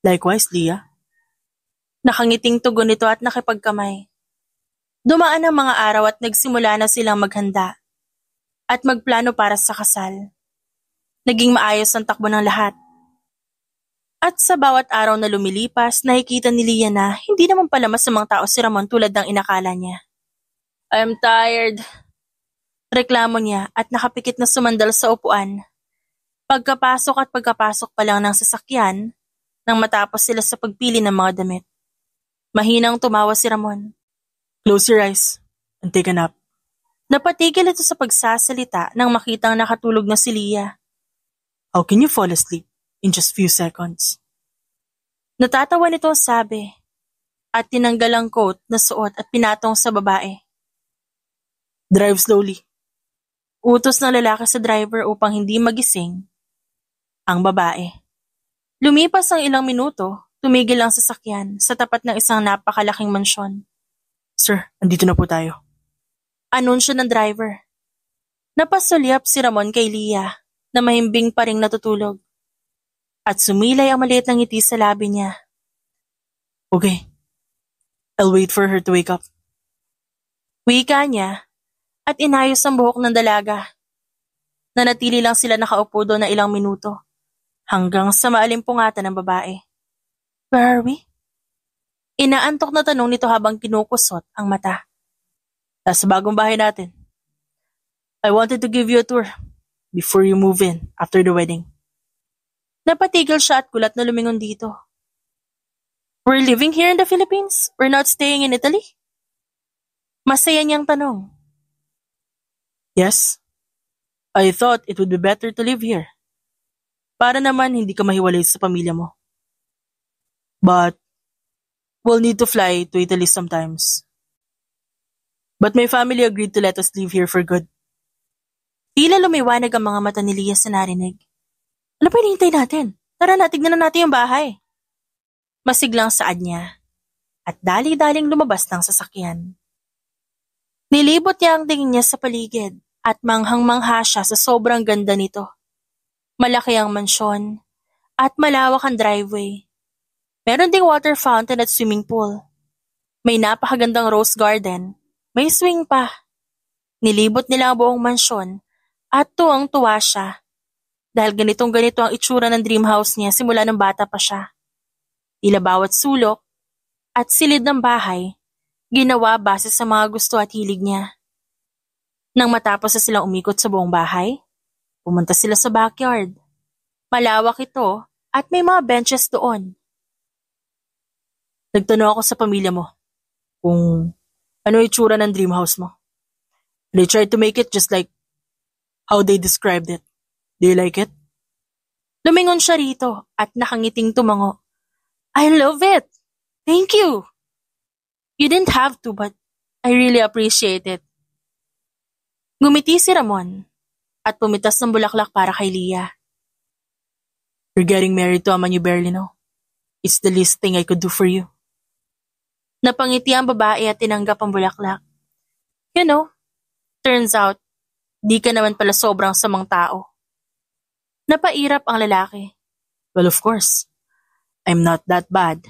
S1: Likewise, Leah.
S2: Nakangiting tugon nito at nakipagkamay. Dumaan ang mga araw at nagsimula na silang maghanda at magplano para sa kasal. Naging maayos ang takbo ng lahat. At sa bawat araw na lumilipas, nakikita ni Leah na hindi naman pala masamang tao si Ramon tulad ng inakala niya. I'm tired. Reklamo niya at nakapikit na sumandal sa upuan. Pagkapasok pa lang ng sasakyan nang matapos sila sa pagpili ng mga damit. Mahinang tumawa si Ramon.
S1: Close your eyes and take a nap.
S2: Napatigil ito sa pagsasalita nang makitang nakatulog na si Leah.
S1: How can you fall asleep in just few seconds?
S2: Natatawa nito ang sabi at tinanggal ang coat na suot at pinatong sa babae.
S1: Drive slowly.
S2: Utos ng lalaki sa driver upang hindi magising ang babae. Lumipas ang ilang minuto, tumigil ang sasakyan sa tapat ng isang napakalaking mansyon.
S1: Sir, andito na po tayo.
S2: Anunsyo ng driver. Napasulyap si Ramon kay Leah na mahimbing pa ring natutulog. At sumilay ang maliit na ngiti sa labi niya.
S1: Okay. I'll wait for her to wake up.
S2: Wika niya at inayos ang buhok ng dalaga. Nanatili lang sila nakaupo doon na ilang minuto hanggang sa maalimpungatan ng babae. Where are we? Inaantok na tanong nito habang kinukusot ang mata.
S1: Nasa bagong bahay natin. I wanted to give you a tour before you move in after the wedding.
S2: Napatigil siya at kulat na lumingon dito. We're living here in the Philippines? We're not staying in Italy? Masaya niyang tanong.
S1: Yes. I thought it would be better to live here. Para naman hindi ka mahiwalay sa pamilya mo. But we'll need to fly to Italy sometimes. But my family agreed to let us live here for good.
S2: Tila lumiwanag ang mga mata ni Leah sa narinig. Ano pa hinihintay natin? Tara na, tignan na natin yung bahay. Masiglang saad niya at dali-daling lumabas ng sasakyan. Nilibot niya ang tingin niya sa paligid at manghang-mangha siya sa sobrang ganda nito. Malaki ang mansyon at malawak ang driveway. Meron ding water fountain at swimming pool. May napakagandang rose garden. May swing pa. Nilibot nila ang buong mansyon at tuwang-tuwa siya dahil ganitong-ganito ang itsura ng dream house niya simula ng bata pa siya. Tila bawat sulok at silid ng bahay, ginawa base sa mga gusto at hilig niya. Nang matapos na silang umikot sa buong bahay, pumunta sila sa backyard. Malawak ito at may mga benches doon.
S1: Nagtanong ako sa pamilya mo kung ano itsura ng dream house mo. They tried to make it just like how they described it. Do you like it?
S2: Lumingon siya rito at nakangiting tumango. I love it! Thank you! You didn't have to, but I really appreciate it. Ngumiti si Ramon at pumitas ng bulaklak para kay Leah.
S1: You're getting married to a man you barely know. It's the least thing I could do for you.
S2: Napangiti ang babae at tinanggap ang bulaklak. You know, turns out, di ka naman pala sobrang samang tao. Napairap ang lalaki.
S1: Well, of course. I'm not that bad.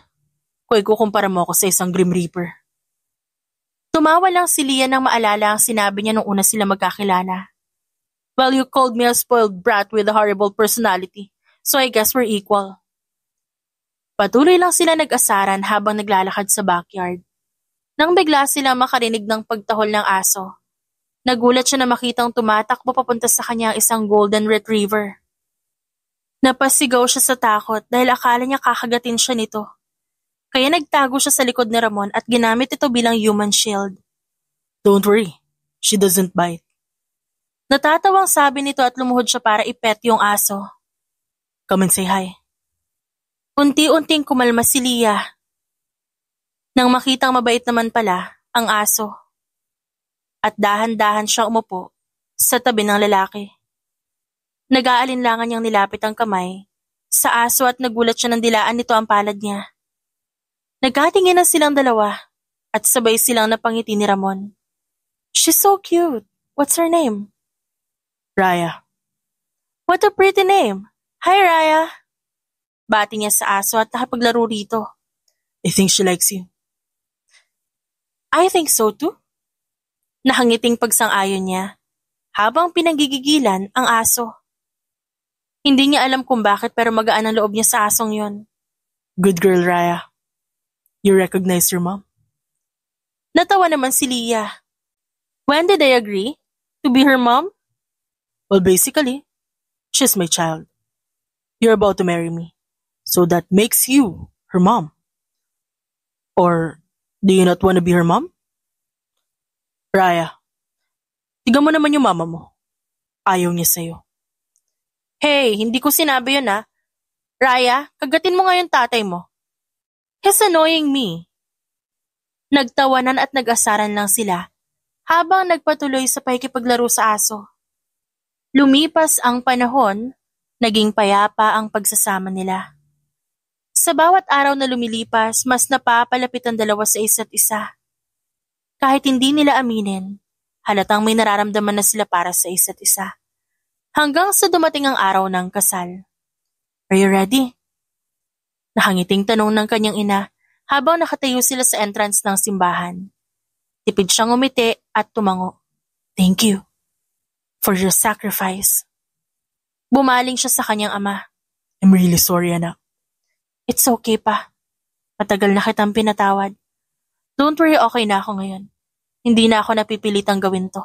S1: Kung ikukumpara mo ako sa isang Grim Reaper.
S2: Tumawa lang si Leah nang maalala ang sinabi niya nung una sila magkakilala. Well, you called me a spoiled brat with a horrible personality, so I guess we're equal. Patuloy lang sila nag-asaran habang naglalakad sa backyard. Nang bigla sila makarinig ng pagtahol ng aso, nagulat siya na makitang tumatakbo papunta sa kanya ang isang golden retriever. Napasigaw siya sa takot dahil akala niya kakagatin siya nito. Kaya nagtago siya sa likod ni Ramon at ginamit ito bilang human shield.
S1: Don't worry, she doesn't bite.
S2: Natatawang sabi nito at lumuhod siya para ipet yung aso.
S1: Come and say hi.
S2: Unti-unting kumalma si Leah. Nang makitang mabait naman pala ang aso. At dahan-dahan siya umupo sa tabi ng lalaki. Nag-aalinlangan niyang nilapit ang kamay sa aso at nagulat siya nang dilaan nito ang palad niya. Nagkatingin na silang dalawa at sabay silang napangiti ni Ramon. She's so cute. What's her name?
S1: Raya.
S2: What a pretty name. Hi, Raya. Bati niya sa aso at nakapaglaro rito.
S1: I think she likes you.
S2: I think so too. Nakangiting pagsang-ayon niya habang pinanggigigilan ang aso. Hindi niya alam kung bakit pero magaan ang loob niya sa asong yon.
S1: Good girl, Raya. You recognize your mom?
S2: Natawa naman si Leah. When did I agree to be her mom?
S1: Well, basically, she's my child. You're about to marry me, so that makes you her mom. Or, do you not want to be her mom? Raya, tiga mo naman yung mama mo. Ayaw niya sa'yo.
S2: Hey, hindi ko sinabi yun ah. Raya, kagatin mo nga yung tatay mo. He's annoying me. Nagtawanan at nag-asaran lang sila habang nagpatuloy sa pakikipaglaro sa aso. Lumipas ang panahon, naging payapa ang pagsasama nila. Sa bawat araw na lumilipas, mas napapalapit ang dalawa sa isa't isa. Kahit hindi nila aminin, halatang may nararamdaman na sila para sa isa't isa. Hanggang sa dumating ang araw ng kasal. Are you ready? Nakangiting tanong ng kanyang ina habang nakatayo sila sa entrance ng simbahan. Tipid siyang umiti at tumango. Thank you for your sacrifice. Bumaling siya sa kanyang ama.
S1: I'm really sorry, anak.
S2: It's okay pa. Matagal na kitang pinatawad. Don't worry, okay na ako ngayon. Hindi na ako napipilitang gawin to.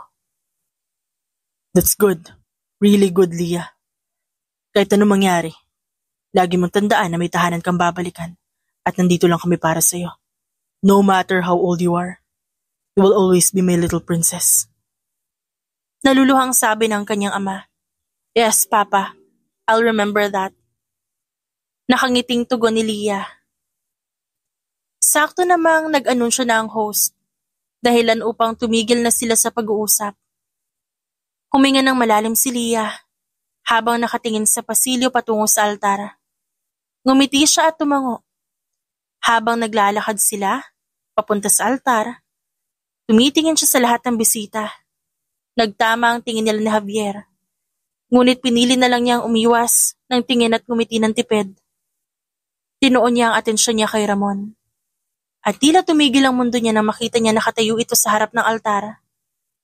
S1: That's good. Really good, Leah. Kahit anong mangyari, lagi mong tandaan na may tahanan kang babalikan at nandito lang kami para sa'yo. No matter how old you are, you will always be my little princess.
S2: Naluluhang sabi ng kanyang ama. Yes, Papa. I'll remember that. Nakangiting tugon ni Leah. Sakto namang nag-anunsyo na ang host, dahilan upang tumigil na sila sa pag-uusap. Huminga ng malalim si Leah habang nakatingin sa pasilyo patungo sa altar. Ngumiti siya at tumango. Habang naglalakad sila, papunta sa altar, tumitingin siya sa lahat ng bisita. Nagtama ang tingin nila ni Javier. Ngunit pinili na lang niyang umiwas ng tingin at ngumiti ng tipid. Tinuon niya ang atensyon niya kay Ramon. At tila tumigil ang mundo niya nang makita niya nakatayo ito sa harap ng altar.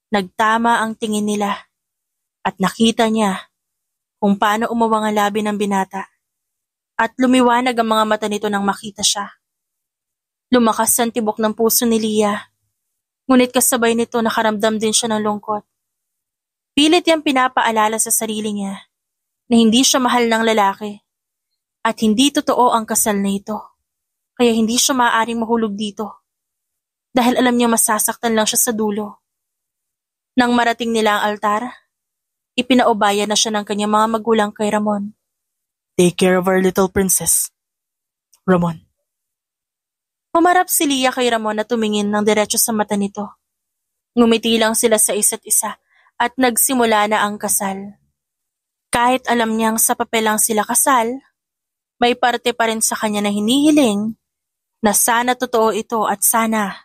S2: Nagtama ang tingin nila at nakita niya kung paano umawang ang labi ng binata at lumiwanag ang mga mata nito nang makita siya. Lumakas ang tibok ng puso ni Leah, ngunit kasabay nito nakaramdam din siya ng lungkot. Pilit niyang pinapaalala sa sarili niya na hindi siya mahal ng lalaki at hindi totoo ang kasal na ito, kaya hindi siya maaaring mahulog dito dahil alam niya masasaktan lang siya sa dulo. Nang marating nila ang altar, ipinaubaya na siya ng kanyang mga magulang kay Ramon.
S1: Take care of our little princess, Ramon.
S2: Humarap si Leah kay Ramon na tumingin ng diretso sa mata nito. Ngumiti lang sila sa isa't isa at nagsimula na ang kasal. Kahit alam niyang sa papel lang sila kasal, may parte pa rin sa kanya na hinihiling na sana totoo ito at sana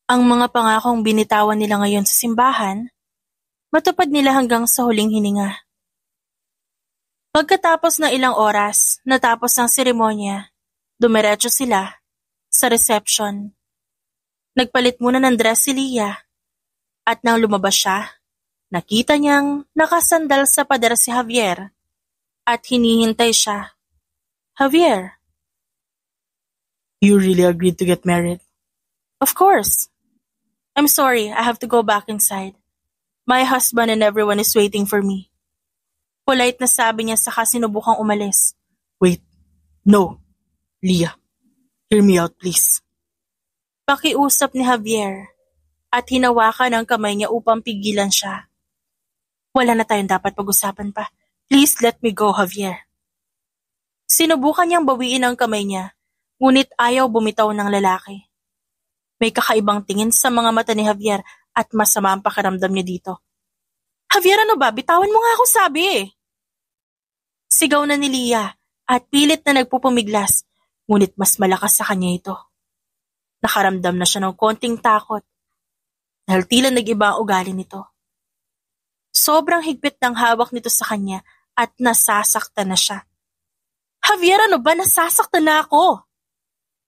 S2: ang mga pangakong binitawan nila ngayon sa simbahan, matupad nila hanggang sa huling hininga. Pagkatapos ng ilang oras, natapos ang seremonya, dumiretso sila sa reception. Nagpalit muna ng dress si Leah at nang lumabas siya, nakita niyang nakasandal sa pader si Javier at hinihintay siya. Javier.
S1: You really agreed to get married?
S2: Of course. I'm sorry, I have to go back inside. My husband and everyone is waiting for me. Polite na sabi niya saka sinubukang umalis.
S1: Wait, no. Leah, hear me out please.
S2: Pakiusap ni Javier at hinawakan ang kamay niya upang pigilan siya. Wala na tayong dapat pag-usapan pa. Please let me go, Javier. Sinubukan niyang bawiin ang kamay niya, ngunit ayaw bumitaw ng lalaki. May kakaibang tingin sa mga mata ni Javier at masama ang pakiramdam niya dito. Javier, ano ba? Bitawan mo nga ako sabi. Sigaw na ni Leah at pilit na nagpupumiglas, ngunit mas malakas sa kanya ito. Nakaramdam na siya ng konting takot dahil tila nag-iba ang ugali nito. Sobrang higpit ng hawak nito sa kanya at nasasaktan na siya. Javier, ano ba? Nasasaktan na ako.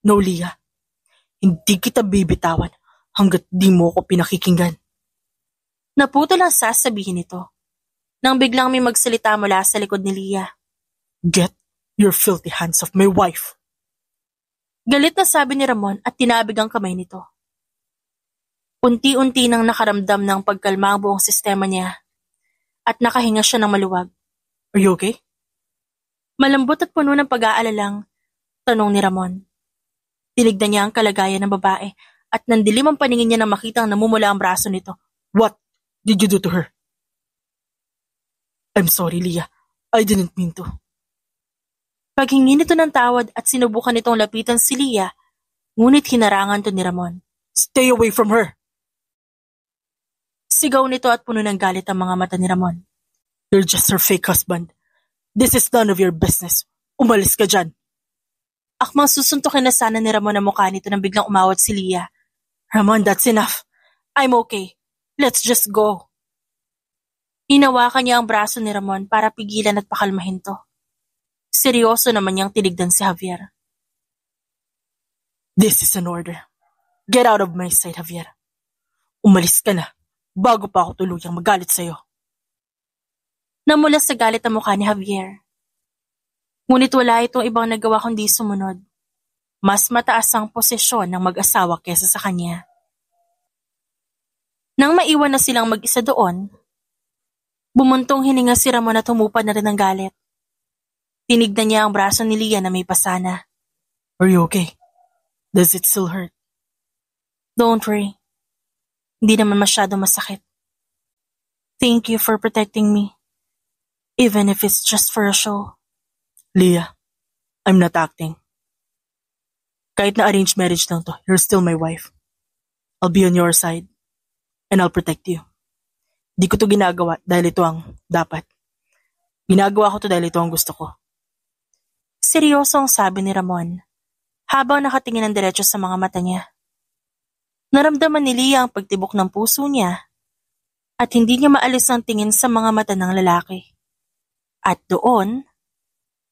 S1: No, Leah. Hindi kita bibitawan hanggat di mo ko pinakikinggan.
S2: Naputol ang sasabihin nito nang biglang may magsalita mula sa likod ni Leah.
S1: Get your filthy hands off my wife.
S2: Galit na sabi ni Ramon at tinabig ang kamay nito. Unti-unti nang nakaramdam ng pagkalma ang buong sistema niya at nakahinga siya ng maluwag.
S1: Are you okay?
S2: Malambot at puno ng pag-aalalang tanong ni Ramon. Tinignan niya ang kalagayan ng babae at nandilim ang paningin niya nang makitang namumula ang braso nito.
S1: What did you do to her? I'm sorry, Leah. I didn't mean to.
S2: Paghingi nito ng tawad at sinubukan nitong lapitan si Leah, ngunit hinarangan to ni Ramon.
S1: Stay away from her!
S2: Sigaw nito at puno ng galit ang mga mata ni Ramon.
S1: You're just her fake husband. This is none of your business. Umalis ka dyan.
S2: Akmang susuntukin na sana ni Ramon ang mukha nito nang biglang umawat si Leah.
S1: Ramon, that's enough.
S2: I'm okay. Let's just go. Hinawakan niya ang braso ni Ramon para pigilan at pakalmahin to. Seryoso naman niyang tinignan si Javier.
S1: This is an order. Get out of my sight, Javier. Umalis ka na bago pa ako tuluyang magalit sa'yo.
S2: Namula sa galit ang mukha ni Javier. Ngunit wala itong ibang nagawa kundi sumunod. Mas mataas ang posisyon ng mag-asawa kesa sa kanya. Nang maiwan na silang mag-isa doon, bumuntong hininga si Ramon at humupad na rin ng galit. Tinignan niya ang braso ni Leah na may pasana.
S1: Are you okay? Does it still hurt?
S2: Don't worry. Hindi naman masyado masakit. Thank you for protecting me. Even if it's just for a show.
S1: Leah, I'm not acting. Kahit na arranged marriage lang to, you're still my wife. I'll be on your side. And I'll protect you. Di ko to ginagawa dahil ito ang dapat. Ginagawa ko to dahil ito ang gusto ko.
S2: Seryoso ang sabi ni Ramon, habang nakatingin ng diretso sa mga mata niya. Naramdaman ni Leah ang pagtibok ng puso niya at hindi niya maalis ang tingin sa mga mata ng lalaki. At doon,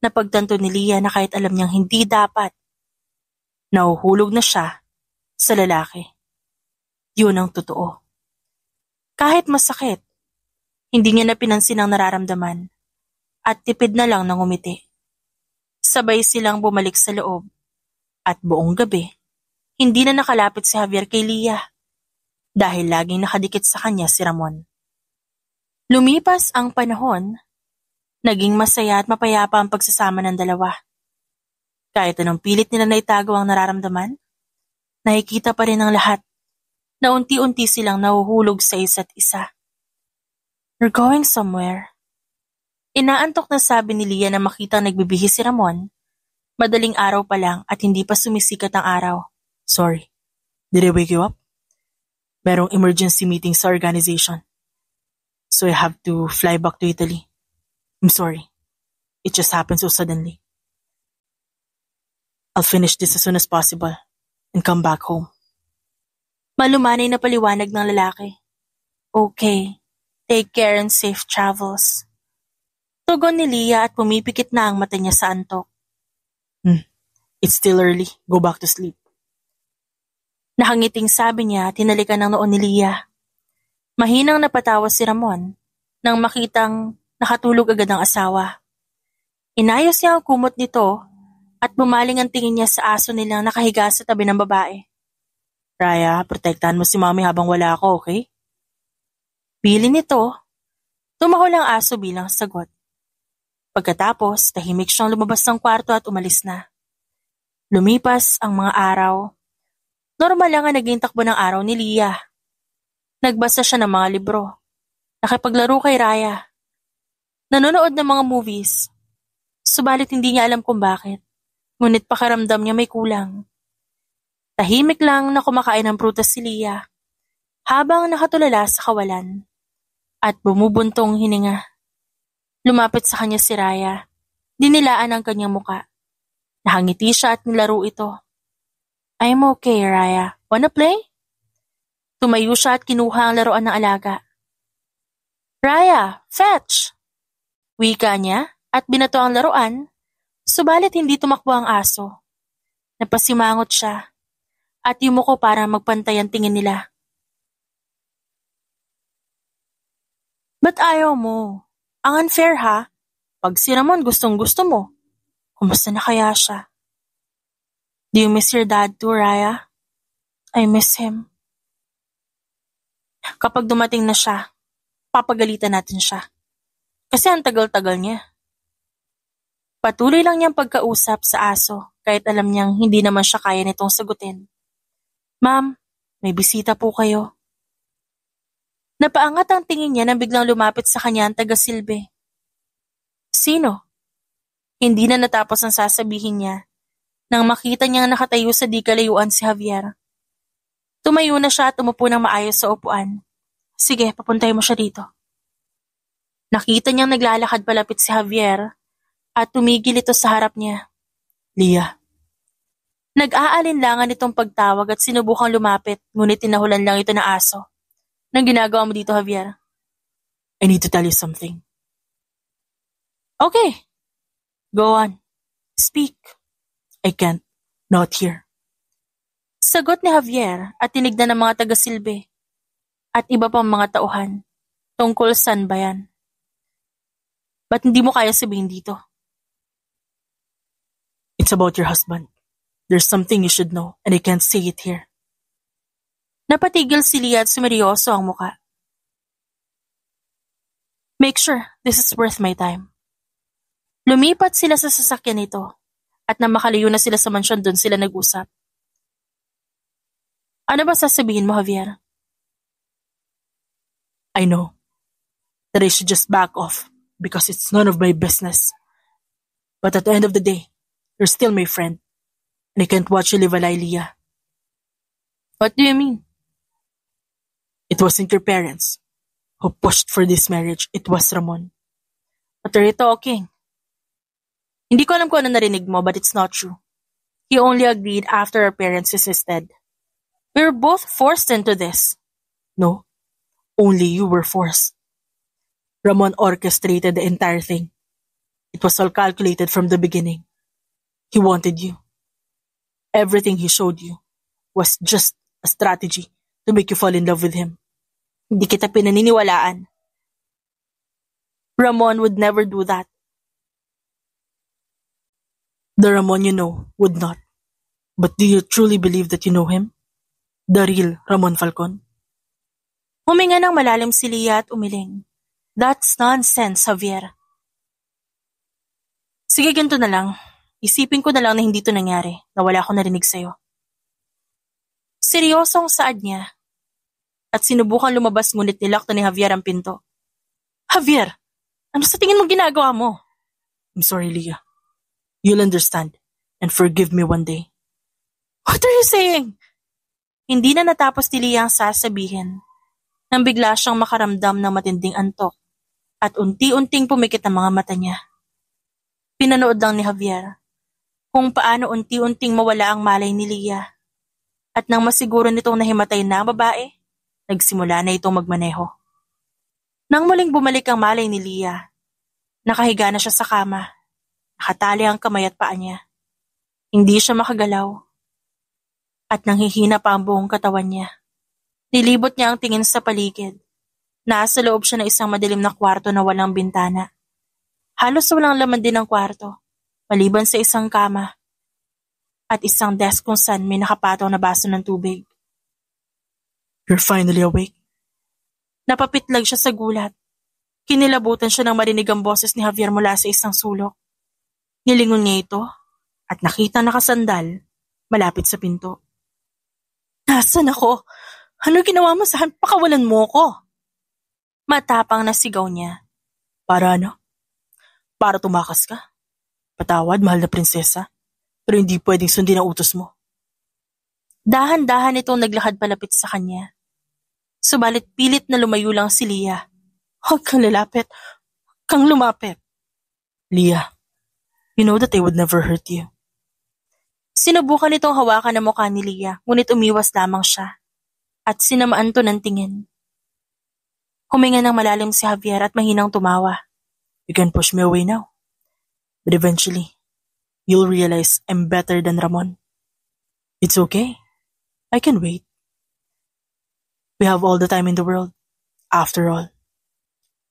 S2: napagtanto ni Leah na kahit alam niyang hindi dapat, nahuhulog na siya sa lalaki. Yun ang totoo. Kahit masakit, hindi niya napinansin ang nararamdaman at tipid na lang ng umiti. Sabay silang bumalik sa loob at buong gabi, hindi na nakalapit si Javier kay Leah dahil laging nakadikit sa kanya si Ramon. Lumipas ang panahon, naging masaya at mapayapa ang pagsasama ng dalawa. Kahit anong pilit nila na itago ang nararamdaman, nakikita pa rin ang lahat na unti-unti silang nahuhulog sa isa't isa. "You're going somewhere." Inaantok na sabi ni Leah na makitang nagbibihis si Ramon. Madaling araw pa lang at hindi pa sumisikat ang araw.
S1: "Sorry, did I wake you up? Merong emergency meeting sa organization. So I have to fly back to Italy. I'm sorry. It just happened so suddenly. I'll finish this as soon as possible and come back home."
S2: Malumanay na paliwanag ng lalaki. "Okay, take care and safe travels." Tugon ni Leah at pumipikit na ang mata niya sa antok.
S1: "It's still early. Go back to sleep."
S2: Nakangiting sabi niya at hinalikan ng noon ni Leah. Mahinang napatawa si Ramon nang makitang nakatulog agad ang asawa. Inayos niya ang kumot nito at bumaling ang tingin niya sa aso nilang nakahiga sa tabi ng babae.
S1: "Raya, protektahan mo si Mommy habang wala ako, okay?"
S2: Bili nito, tumahol ang aso bilang sagot. Pagkatapos, tahimik siyang lumabas ng kwarto at umalis na. Lumipas ang mga araw. Normal lang ang naging takbo ng araw ni Leah. Nagbasa siya ng mga libro. Nakipaglaro kay Raya. Nanonood ng mga movies. Subalit hindi niya alam kung bakit. Ngunit pakiramdam niya may kulang. Tahimik lang na kumakain ng prutas si Leah habang nakatulala sa kawalan at bumubuntong hininga. Lumapit sa kanya si Raya. Dinilaan ang kanyang muka. Nakangiti siya at nilaro ito. "I'm okay, Raya. Wanna play?" Tumayo siya at kinuha ang laruan ng alaga. "Raya, fetch!" Wika niya at binato ang laruan, subalit hindi tumakbo ang aso. Napasimangot siya at yumuko para magpantay ang tingin nila. "Ba't ayaw mo? Ang unfair ha? Pag si Ramon gustong-gusto mo, kumusta na kaya siya?" "Do you miss your dad too, Raya?" "I miss him." "Kapag dumating na siya, papagalitan natin siya. Kasi ang tagal-tagal niya." Patuloy lang niyang pagkausap sa aso kahit alam niyang hindi naman siya kaya nitong sagutin. "Ma'am, may bisita po kayo." Napaangat ang tingin niya nang biglang lumapit sa kanya ang taga-silbi. "Sino?" Hindi na natapos ang sasabihin niya nang makita niyang nakatayo sa di kalayuan si Javier. Tumayo na siya at umupo ng maayos sa upuan. "Sige, papuntay mo siya dito." Nakita niyang naglalakad palapit si Javier at tumigil ito sa harap niya.
S1: "Leah."
S2: Nag-aalinlangan itong pagtawag at sinubukang lumapit ngunit tinahulan lang ito na aso. "Nang ginagawa mo dito, Javier?"
S1: "I need to tell you something."
S2: "Okay, go on. Speak."
S1: "I can't. Not here."
S2: Sagot ni Javier at tinignan ng mga taga-silbi at iba pang mga tauhan. Tungkol saan ba yan? "Ba't hindi mo kaya sabihin dito?"
S1: "It's about your husband. There's something you should know and I can't say it here."
S2: Napatigil si Leah at sumeryoso ang muka. "Make sure this is worth my time." Lumipat sila sa sasakyan nito at nang makalayo na sila sa mansyon doon sila nag-usap. "Ano ba sasabihin mo, Javier?"
S1: "I know that I should just back off because it's none of my business. But at the end of the day, you're still my friend and I can't watch you live a lie, Leah."
S2: "What do you mean?"
S1: "It wasn't your parents who pushed for this marriage. It was Ramon."
S2: "What are you talking?" "Hindi ko alam kung ano narinig mo but it's not true. He only agreed after our parents insisted. We were both forced into this."
S1: "No, only you were forced. Ramon orchestrated the entire thing. It was all calculated from the beginning. He wanted you. Everything he showed you was just a strategy to make you fall in love with him.
S2: Hindi kita pinaniniwalaan. Ramon would never do that.
S1: The Ramon you know would not. But do you truly believe that you know him? The real Ramon Falcon?
S2: Huminga ng malalim si Leah at umiling. That's nonsense, Javier. Sige, ganito na lang. Isipin ko na lang na hindi to nangyari, na wala akong narinig sa'yo. Seryosong saad niya. At sinubukan lumabas ngunit nilakta ni Javier ang pinto. Javier, ano sa tingin mo ginagawa mo?
S1: I'm sorry, Leah. You'll understand and forgive me one day.
S2: What are you saying? Hindi na natapos ni Leah ang sasabihin nang bigla siyang makaramdam ng matinding antok at unti-unting pumikit ang mga mata niya. Pinanood lang ni Javier kung paano unti-unting mawala ang malay ni Leah at nang masiguro nitong nahimatay na ang babae, nagsimula na itong magmaneho. Nang muling bumalik ang malay ni Leah, nakahiga na siya sa kama, nakatali ang kamay at paa niya. Hindi siya makagalaw at nanghihina pa ang buong katawan niya. Nilibot niya ang tingin sa paligid. Nasa loob siya ng isang madilim na kwarto na walang bintana. Halos walang laman din ang kwarto, maliban sa isang kama at isang desk kung saan may nakapataw na baso ng tubig.
S1: You're finally awake?
S2: Napapitlag siya sa gulat. Kinilabutan siya nang marinig ang boses ni Javier mula sa isang sulok. Nilingon niya ito at nakita nakasandal malapit sa pinto. Nasaan ako? Ano ginawa mo sa akin? Pakawalan mo ko. Matapang na sigaw niya.
S1: Para ano? Para tumakas ka? Patawad, mahal na prinsesa. Pero hindi pwedeng sundin ang utos mo.
S2: Dahan-dahan itong naglakad palapit sa kanya. Subalit pilit na lumayo lang si Leah. Huwag kang lalapit. Huwag kang lumapit.
S1: Leah, you know that I would never hurt you.
S2: Sinubukan itong hawakan ang mukha ni Leah, ngunit umiwas lamang siya. At sinamaan to ng tingin. Huminga ng malalim si Javier at mahinang tumawa.
S1: You can push me away now. But eventually, you'll realize I'm better than Ramon. It's okay. I can wait. We have all the time in the world. After all,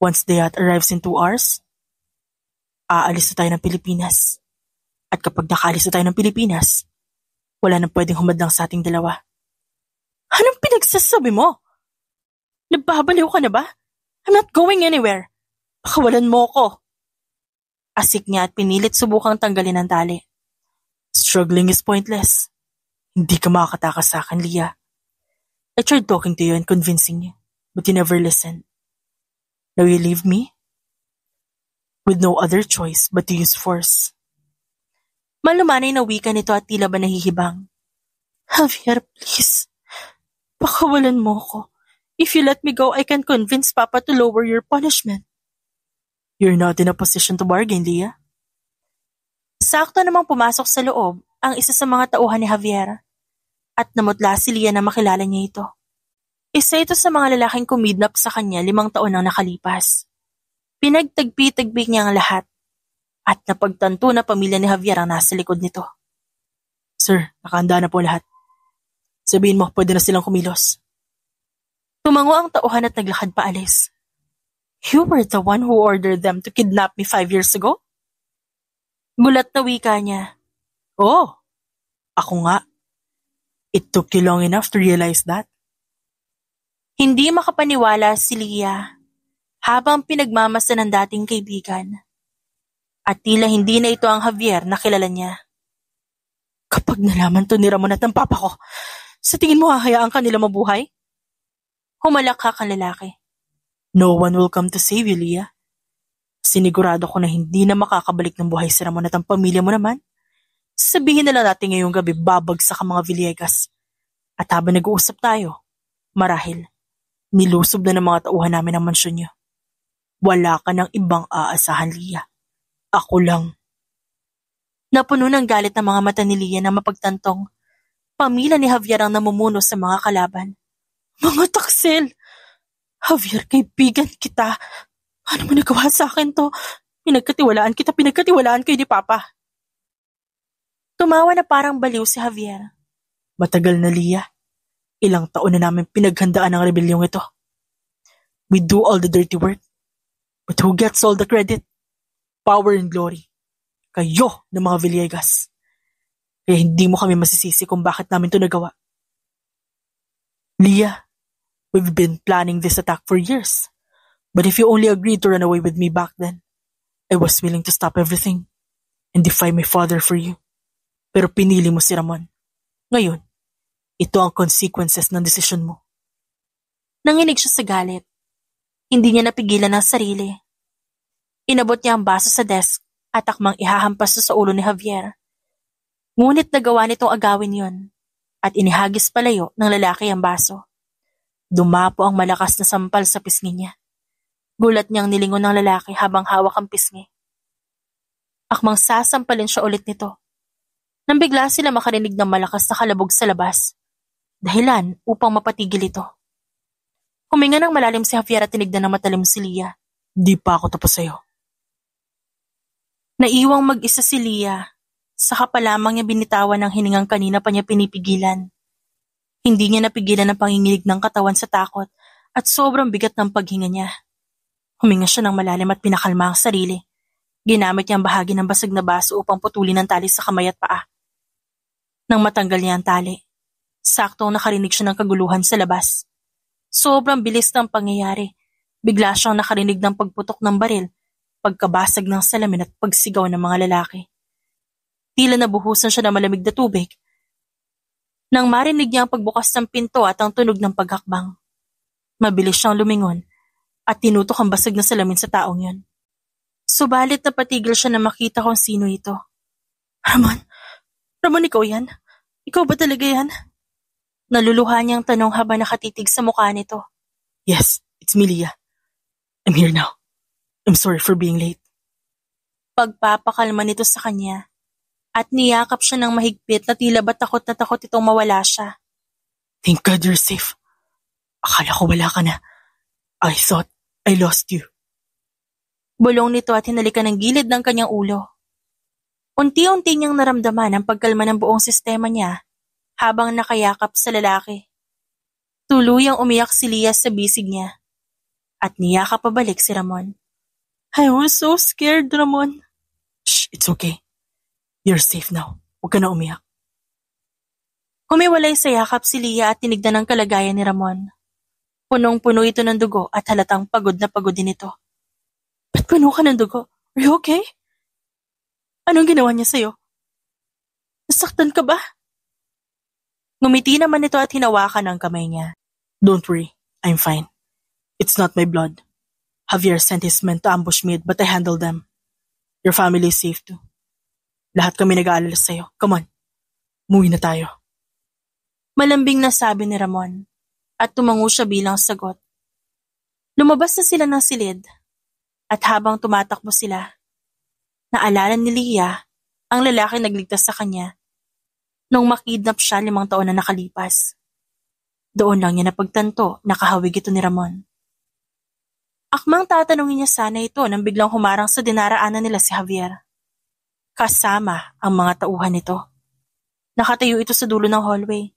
S1: once the yacht arrives in 2 hours, aalis na tayo ng Pilipinas. At kapag nakaalis na tayo ng Pilipinas, wala nang pwedeng humadlang sa ating dalawa.
S2: Anong pinagsasabi mo? Nababaliw ka na ba? I'm not going anywhere. Pakawalan mo ko. Asik niya at pinilit subukang tanggalin ang tali.
S1: Struggling is pointless. Hindi ka makakatakas sa akin, Leah. I tried talking to you and convincing you, but you never listened. Now you leave me with no other choice but to use force.
S2: Malumanay na wika nito at tila ba nahihibang. Javier, please. Pakawalan mo ko. If you let me go, I can convince Papa to lower your punishment.
S1: You're not in a position to bargain, Leah.
S2: Sakto namang pumasok sa loob ang isa sa mga tauhan ni Javier at namutla si Leah na makilala niya ito. Isa ito sa mga lalaking kumidnap sa kanya 5 taon nang nakalipas. Pinagtagpi-tagpi niya ang lahat at napagtanto na pamilya ni Javier ang nasa likod nito.
S1: Sir, nakahanda na po lahat. Sabihin mo, pwede na silang kumilos.
S2: Tumango ang tauhan at naglakad paalis. You were the one who ordered them to kidnap me 5 years ago? Gulat na wika niya.
S1: Oh, ako nga. It took you long enough to realize that.
S2: Hindi makapaniwala si Leah habang pinagmamasan ng dating kaibigan. At tila hindi na ito ang Javier na kilala niya.
S1: Kapag nalaman to ni Ramon at ng papa ko, sa tingin mo hahayaan ka nila mabuhay?
S2: Humalakhak ang lalaki.
S1: No one will come to save you, Leah. Sinigurado ko na hindi na makakabalik ng buhay si Ramon at ang pamilya mo naman. Sabihin na lang natin ngayong gabi babagsak ang mga Villegas. At habang nag-uusap tayo, marahil, nilusob na ng mga tauhan namin ang mansyon niyo. Wala ka ng ibang aasahan, Leah. Ako lang.
S2: Napuno ng galit ng mga mata ni Leah na mapagtantong pamilya ni Javier ang namumuno sa mga kalaban. Mga taksil! Javier, kaibigan kita. Paano mo nagawa sa akin to? Pinagkatiwalaan ko ni Papa. Tumawa na parang baliw si Javier.
S1: Matagal na, Leah. Ilang taon na namin pinaghandaan ang rebelyong ito. We do all the dirty work. But who gets all the credit? Power and glory. Kayo ng mga Villegas. Kaya hindi mo kami masisisi kung bakit namin ito nagawa. Leah, we've been planning this attack for years. But if you only agreed to run away with me back then, I was willing to stop everything and defy my father for you. Pero pinili mo si Ramon. Ngayon, ito ang consequences ng desisyon mo.
S2: Nanginig siya sa galit. Hindi niya napigilan ang sarili. Inabot niya ang baso sa desk at akmang ihahampas sa ulo ni Javier. Ngunit nagawa nitong agawin yon at inihagis palayo ng lalaki ang baso. Dumapo ang malakas na sampal sa pisngi niya. Gulat niyang nilingon ng lalaki habang hawak ang pisngi. Akmang sasampalin siya ulit nito. Nang bigla sila makarinig ng malakas na kalabog sa labas. Dahilan upang mapatigil ito. Huminga ng malalim si Javier at tinignan ng matalim si Leah.
S1: Di pa ako tapos sa'yo.
S2: Naiwang mag-isa si Leah. Saka pa lamang niya binitawan ng hiningang kanina pa niya pinipigilan. Hindi niya napigilan ang panginginig ng katawan sa takot at sobrang bigat ng paghinga niya. Huminga siya ng malalim at pinakalma ang sarili. Ginamit niya ang bahagi ng basag na baso upang putulin ang tali sa kamay at paa. Nang matanggal niya ang tali, saktong nakarinig siya ng kaguluhan sa labas. Sobrang bilis ng pangyayari. Bigla siyang nakarinig ng pagputok ng baril, pagkabasag ng salamin at pagsigaw ng mga lalaki. Tila nabuhusan siya ng malamig na tubig. Nang marinig niya ang pagbukas ng pinto at ang tunog ng paghakbang, mabilis siyang lumingon at tinutok ang basag na salamin sa taong yun. Subalit napatigil siya na makita kung sino ito. Ramon, ikaw yan? Ikaw ba talaga yan? Naluluha niyang tanong habang nakatitig sa mukha nito.
S1: Yes, it's me, Leah. I'm here now. I'm sorry for being late.
S2: Pagpapakalma nito sa kanya at niyakap siya ng mahigpit na tila ba takot na takot itong mawala siya.
S1: Thank God you're safe. Akala ko wala ka na. I thought I lost you.
S2: Bulong nito at hinalikan ng gilid ng kanyang ulo. Unti-unti niyang naramdaman ang pagkalma ng buong sistema niya habang nakayakap sa lalaki. Tuluyang umiyak si Leah sa bisig niya at niyakap pabalik si Ramon.
S1: I was so scared, Ramon. Shh, it's okay. You're safe now. Huwag ka na umiyak.
S2: Humiwalay sa yakap si Leah at tinignan ang kalagayan ni Ramon. Punong-puno ito ng dugo at halatang pagod na pagod din ito. Ba't puno ka ng dugo? Are you okay? Anong ginawa niya sa'yo? Nasaktan ka ba? Ngumiti naman ito at hinawakan ang kamay niya.
S1: Don't worry, I'm fine. It's not my blood. Javier sent his men to ambush me but I handled them. Your family is safe too. Lahat kami nag-aalala sa'yo. Come on, umuwi na tayo.
S2: Malambing na sabi ni Ramon at tumango siya bilang sagot. Lumabas na sila ng silid at habang tumatakbo sila, naalala ni Leah ang lalaki nagligtas sa kanya nung makidnap siya 5 taon na nakalipas. Doon lang niya napagtanto na kahawig ito ni Ramon. Akmang tatanungin niya sana ito nang biglang humarang sa dinaraanan nila si Javier. Kasama ang mga tauhan nito. Nakatayo ito sa dulo ng hallway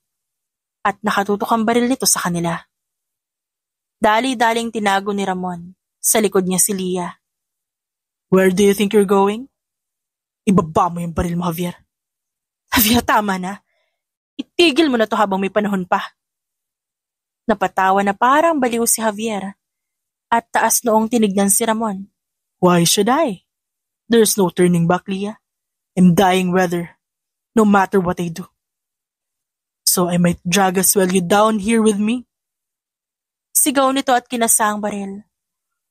S2: at nakatutok ang baril nito sa kanila. Dali-daling tinago ni Ramon. Sa likod niya si Leah.
S1: Where do you think you're going? Ibaba mo yung baril mo, Javier.
S2: Javier, tama na. Itigil mo na to habang may panahon pa. Napatawa na parang baliw si Javier at taas noong tinignan si Ramon.
S1: Why should I? There's no turning back, Leah. I'm dying rather, no matter what I do. So I might drag as well you down here with me?
S2: Sigaw nito at kinasa ang baril.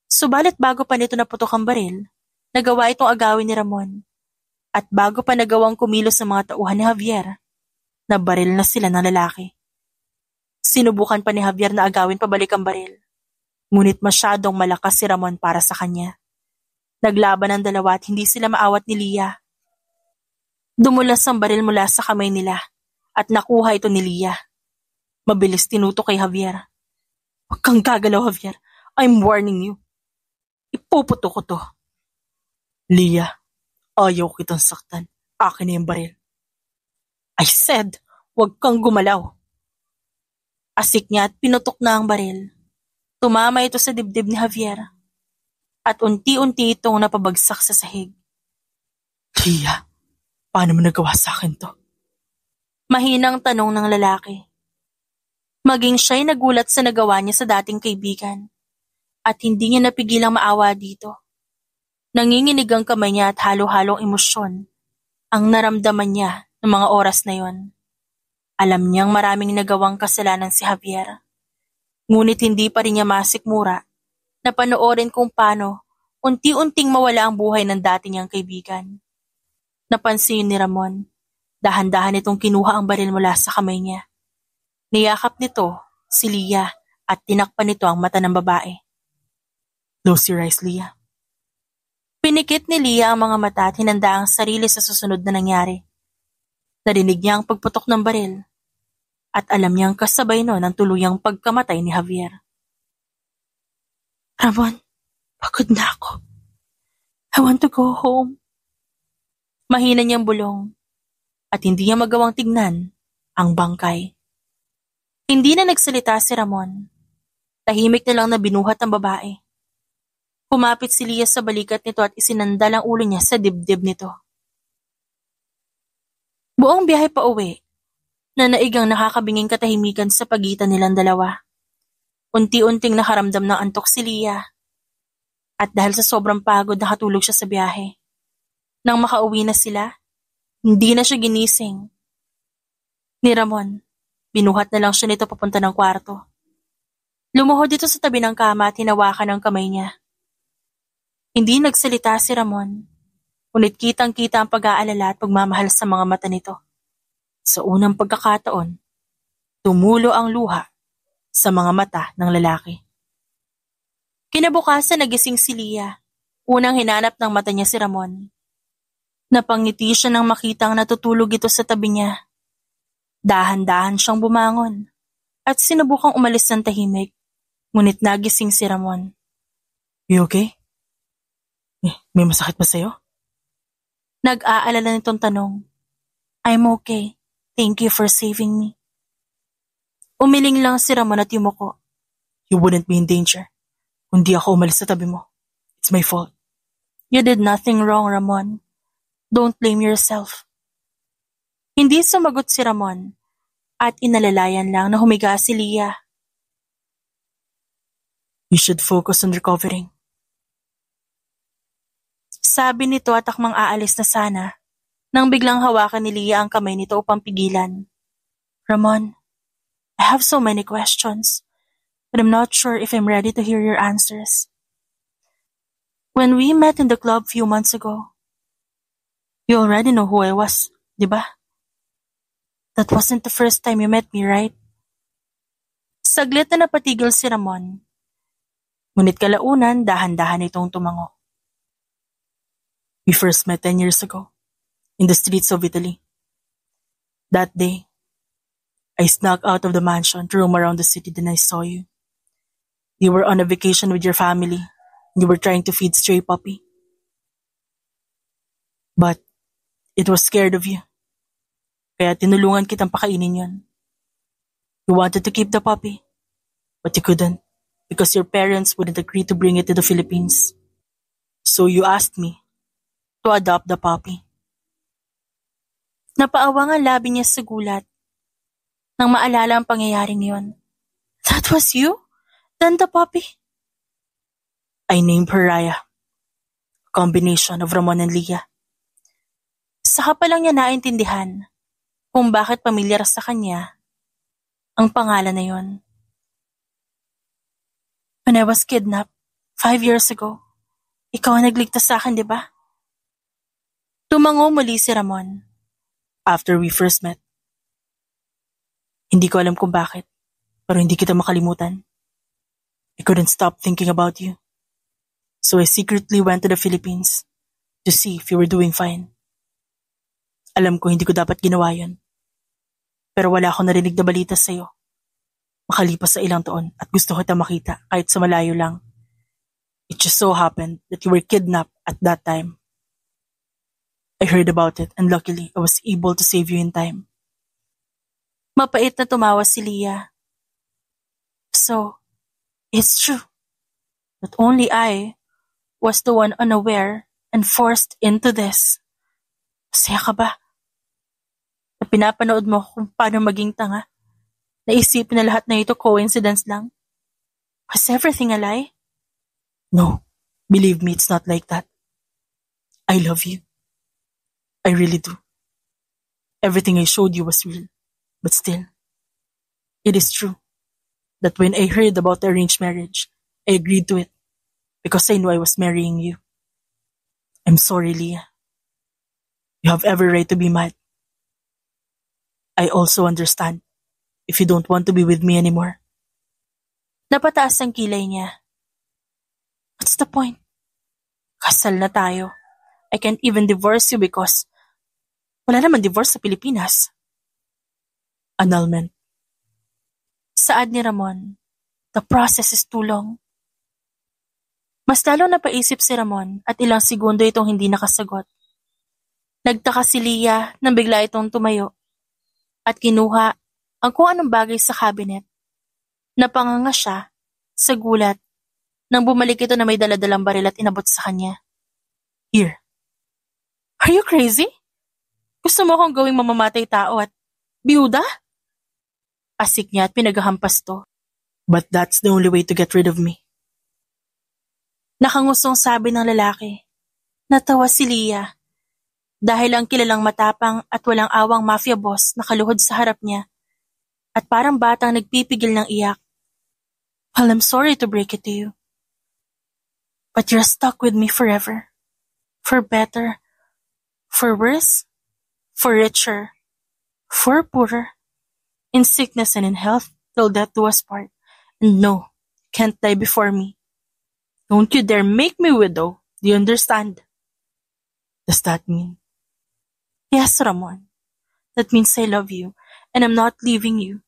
S2: Subalit bago pa nito naputok ang baril, nagawa itong agawin ni Ramon. At bago pa nagawang kumilos ng mga tauhan ni Javier, nabaril na sila ng lalaki. Sinubukan pa ni Javier na agawin pabalik ang baril. Ngunit masyadong malakas si Ramon para sa kanya. Naglaban ang dalawa at hindi sila maawat ni Leah. Dumulas ang baril mula sa kamay nila at nakuha ito ni Leah. Mabilis tinutok kay Javier. Huwag kang gagalaw, Javier. I'm warning you. Ipuputo ko to.
S1: Leah, ayaw kitang saktan. Akin na yung baril.
S2: I said, huwag kang gumalaw. Asik niya at pinutok na ang baril. Tumama ito sa dibdib ni Javier at unti-unti itong napabagsak sa sahig.
S1: Leah, paano mo nagawa sa akin to?
S2: Mahinang tanong ng lalaki. Maging siya'y nagulat sa nagawa niya sa dating kaibigan at hindi niya napigilang maawa dito. Nanginginig ang kamay niya at halo-halong emosyon ang naramdaman niya ng mga oras na yon. Alam niyang maraming nagawang kasalanan si Javier. Ngunit hindi pa rin niya masikmura na panoorin kung paano unti-unting mawala ang buhay ng dati niyang kaibigan. Napansin ni Ramon, dahan-dahan itong kinuha ang baril mula sa kamay niya. Niyakap nito si Leah at tinakpan nito ang mata ng babae.
S1: Close your eyes, Leah.
S2: Pinikit ni Leah ang mga mata at hinanda ang sarili sa susunod na nangyari. Narinig niya ang pagputok ng baril at alam niyang kasabay nun ang tuluyang pagkamatay ni Javier.
S1: Ramon, pagod na ako. I want to go home.
S2: Mahina niyang bulong at hindi niya magawang tignan ang bangkay. Hindi na nagsalita si Ramon. Tahimik na lang na binuhat ang babae. Kumapit si Leah sa balikat nito at isinandal ang ulo niya sa dibdib nito. Buong biyahe pa uwi, nanaig ang nakakabinging katahimikan sa pagitan nilang dalawa. Unti-unting nakaramdam ng antok si Leah. At dahil sa sobrang pagod nakatulog siya sa biyahe. Nang makauwi na sila, hindi na siya ginising. Ni Ramon, binuhat na lang siya nito papunta ng kwarto. Lumuhod dito sa tabi ng kama at hinawakan ang kamay niya. Hindi nagsalita si Ramon, ngunit kitang-kita ang pag-aalala at pagmamahal sa mga mata nito. Sa unang pagkakataon, tumulo ang luha sa mga mata ng lalaki. Kinabukasan nagising si Leah. Unang hinanap ng mata niya si Ramon. Napangiti siya nang makitang natutulog ito sa tabi niya. Dahan-dahan siyang bumangon at sinubukang umalis ng tahimik, ngunit nagising si Ramon.
S1: You okay? May masakit ba sa'yo?
S2: Nag-aalala nitong tanong. I'm okay. Thank you for saving me. Umiling lang si Ramon at yumuko.
S1: You wouldn't be in danger kung di ako umalis sa tabi mo. It's my fault.
S2: You did nothing wrong, Ramon. Don't blame yourself. Hindi sumagot si Ramon at inalalayan lang na humiga si Leah.
S1: You should focus on recovering.
S2: Sabi nito at akmang aalis na sana nang biglang hawakan ni Leah ang kamay nito upang pigilan. Ramon, I have so many questions, but I'm not sure if I'm ready to hear your answers. When we met in the club few months ago, you already know who I was, di ba? That wasn't the first time you met me, right? Saglit na napatigil si Ramon. Ngunit kalaunan, dahan-dahan itong tumango.
S1: We first met 10 years ago, in the streets of Italy. That day, I snuck out of the mansion to roam around the city, then I saw you. You were on a vacation with your family, and you were trying to feed stray puppy. But, it was scared of you. Kaya tinulungan kitang pakainin yon. You wanted to keep the puppy, but you couldn't, because your parents wouldn't agree to bring it to the Philippines. So you asked me to adopt the puppy.
S2: Napaawang ang labi niya sa gulat nang maalala ang pangyayaring yon. That was you? Then the puppy?
S1: I named her Raya. A combination of Ramon and Leah.
S2: Saka pa lang niya naintindihan kung bakit pamilyar sa kanya ang pangalan na yon. When I was kidnapped 5 years ago, ikaw ang nagligtas sa akin, di ba? Tumango muli si Ramon.
S1: After we first met. Hindi ko alam kung bakit, pero hindi kita makalimutan. I couldn't stop thinking about you. So I secretly went to the Philippines to see if you were doing fine. Alam ko hindi ko dapat ginawa yun. Pero wala akong narinig na balita sa'yo. Makalipas sa ilang taon at gusto ko kitang makita kahit sa malayo lang. It just so happened that you were kidnapped at that time. I heard about it and luckily I was able to save you in time.
S2: Mapait na tumawa si Leah. So, It's true that only I was the one unaware and forced into this. Masaya ka ba? Na pinapanood mo kung paano maging tanga? Naisipin na lahat na ito coincidence lang? Was everything a lie?
S1: No, believe me, it's not like that. I love you. I really do. Everything I showed you was real. But still, it is true that when I heard about the arranged marriage, I agreed to it because I knew I was marrying you. I'm sorry, Leah. You have every right to be mad. I also understand if you don't want to be with me anymore.
S2: Napataas ang kilay niya. What's the point? Kasal na tayo. I can't even divorce you because wala naman divorce sa Pilipinas.
S1: Annulment.
S2: Saad ni Ramon, the process is too long. Mas lalo napaisip si Ramon at ilang segundo itong hindi nakasagot. Nagtaka si Leah nang bigla itong tumayo at kinuha ang kung anong bagay sa cabinet. Napanganga siya sa gulat nang bumalik ito na may daladalang baril at inabot sa kanya.
S1: Here.
S2: Are you crazy? Gusto mo akong gawing mamamatay tao at biyuda? Asik niya at pinaghahampas to.
S1: But that's the only way to get rid of me.
S2: Nakangusong sabi ng lalaki. Natawa si Leah dahil ang kilalang matapang at walang awang mafia boss nakaluhod sa harap niya at parang batang nagpipigil ng iyak. Well, I'm sorry to break it to you. But you're stuck with me forever. For better, for worse, for richer, for poorer, in sickness and in health, till death do us part. And no, you can't die before me. Don't you dare make me widow. Do you understand?
S1: Does that mean?
S2: Yes, Ramon. That means I love you, and I'm not leaving you.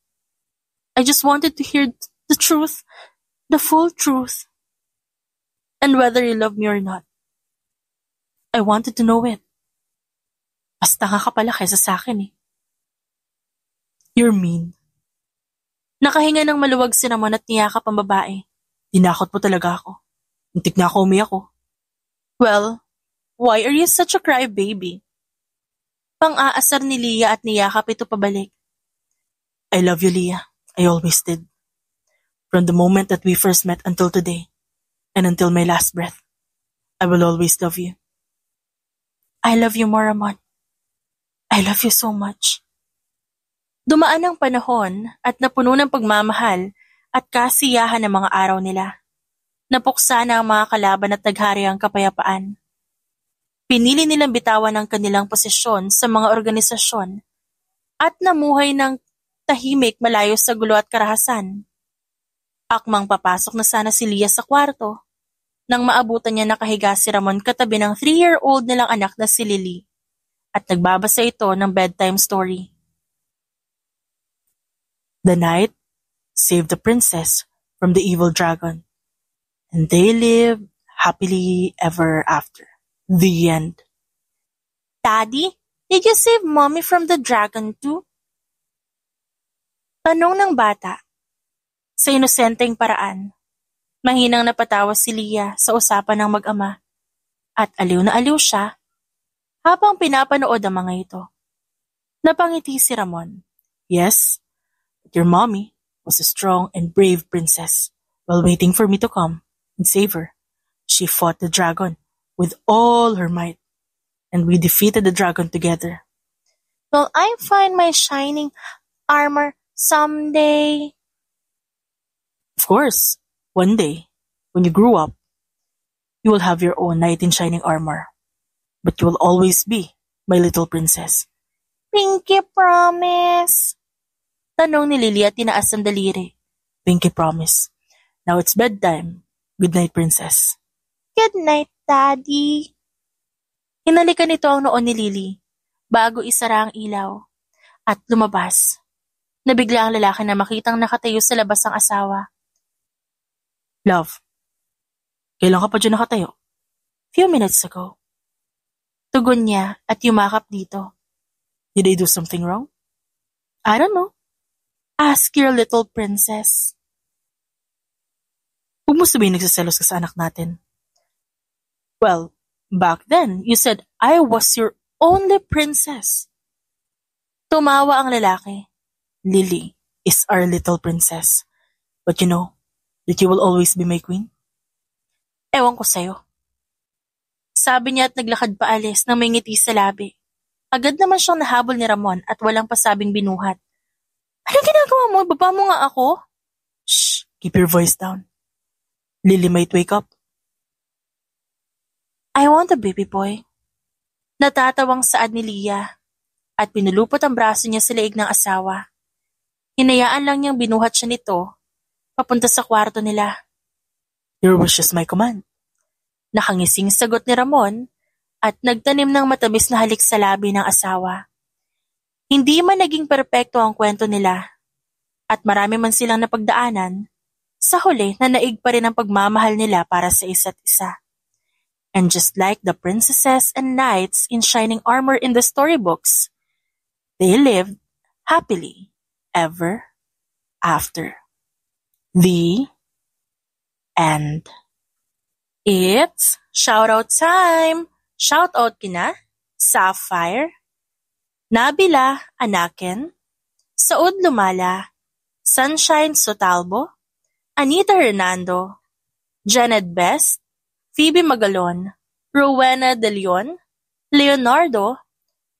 S2: I just wanted to hear the truth, the full truth. And whether you love me or not, I wanted to know it. Mas tanga ka pala kaysa sa akin eh.
S1: You're mean.
S2: Nakahinga ng maluwag si Ramon at niyakap ang babae.
S1: Tinakot mo talaga ako. Muntik na ako umiyak ko.
S2: Well, why are you such a crybaby? Pang-aasar ni Leah at niyakap ito pabalik.
S1: I love you, Leah. I always did. From the moment that we first met until today, and until my last breath, I will always love you.
S2: I love you more, Ramon. I love you so much. Dumaan ang panahon at napuno ng pagmamahal at kasiyahan ng mga araw nila. Napuksa na ang mga kalaban at naghari ang kapayapaan. Pinili nilang bitawan ang kanilang posisyon sa mga organisasyon at namuhay ng tahimik malayo sa gulo at karahasan. Akmang papasok na sana si Leah sa kwarto nang maabutan niya nakahiga si Ramon katabi ng 3-year-old nilang anak na si Lily at nagbabasa ito ng bedtime story.
S1: The knight saved the princess from the evil dragon, and they lived happily ever after. The end.
S2: Daddy, did you save mommy from the dragon too? Tanong ng bata. Sa inosenteng paraan, mahinang napatawa si Leah sa usapan ng mag-ama at aliw na aliw siya habang pinapanood ang mga ito. Napangiti si Ramon.
S1: Yes, but your mommy was a strong and brave princess. While waiting for me to come and save her, she fought the dragon with all her might, and we defeated the dragon together.
S2: Will I find my shining armor someday?
S1: Of course, one day, when you grow up, you will have your own knight in shining armor. But you will always be my little princess.
S2: Pinky promise. Tanong ni Lily at tinaas ang daliri.
S1: Pinky promise. Now it's bedtime. Good night, princess.
S2: Good night, Daddy. Hinalikan nito ang noon ni Lily bago isara ang ilaw at lumabas. Nabigla ang lalaki na makitang nakatayo sa labas ang asawa.
S1: Love, kailan ka pa dyan nakatayo?
S2: Few minutes ago. Tugon niya at yumakap dito.
S1: Did I do something wrong?
S2: I don't know. Ask your little princess.
S1: Huwag mo sabihin nagsiselos ka sa anak natin. Well, back then, you said I was your only princess.
S2: Tumawa ang lalaki.
S1: Lily is our little princess. But you know that you will always be my queen?
S2: Ewan ko sa'yo. Sabi niya at naglakad paalis nang may ngiti sa labi. Agad naman siyang nahabol ni Ramon at walang pasabing binuhat. Anong ginagawa mo? Baba mo nga ako?
S1: Shh! Keep your voice down. Lily might wake up.
S2: I want a baby boy. Natatawang saad ni Leah at pinulupot ang braso niya sa leeg ng asawa. Hinayaan lang niyang binuhat siya nito papunta sa kwarto nila.
S1: Your wish is my command.
S2: Nakangising sagot ni Ramon at nagtanim ng matamis na halik sa labi ng asawa. Hindi man naging perpekto ang kwento nila at marami man silang napagdaanan, sa huli na naig pa rin ang pagmamahal nila para sa isa't isa. And just like the princesses and knights in shining armor in the storybooks, they lived happily ever after. The end. It's shoutout time! Shoutout kina Sapphire, Nabila Anaken, Saud Lumala, Sunshine Sotalbo, Anita Hernando, Janet Best, Phoebe Magalon, Rowena De Leon, Leonardo,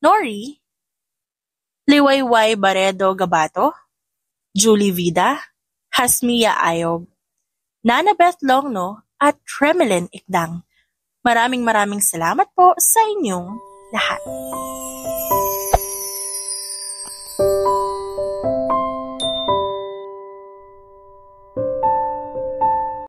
S2: Nori, Liwayway Baredo Gabato, Julie Vida, Hasmia Ayob, Nana Beth Longno at Tremelin Ikdang. Maraming salamat po sa inyong lahat.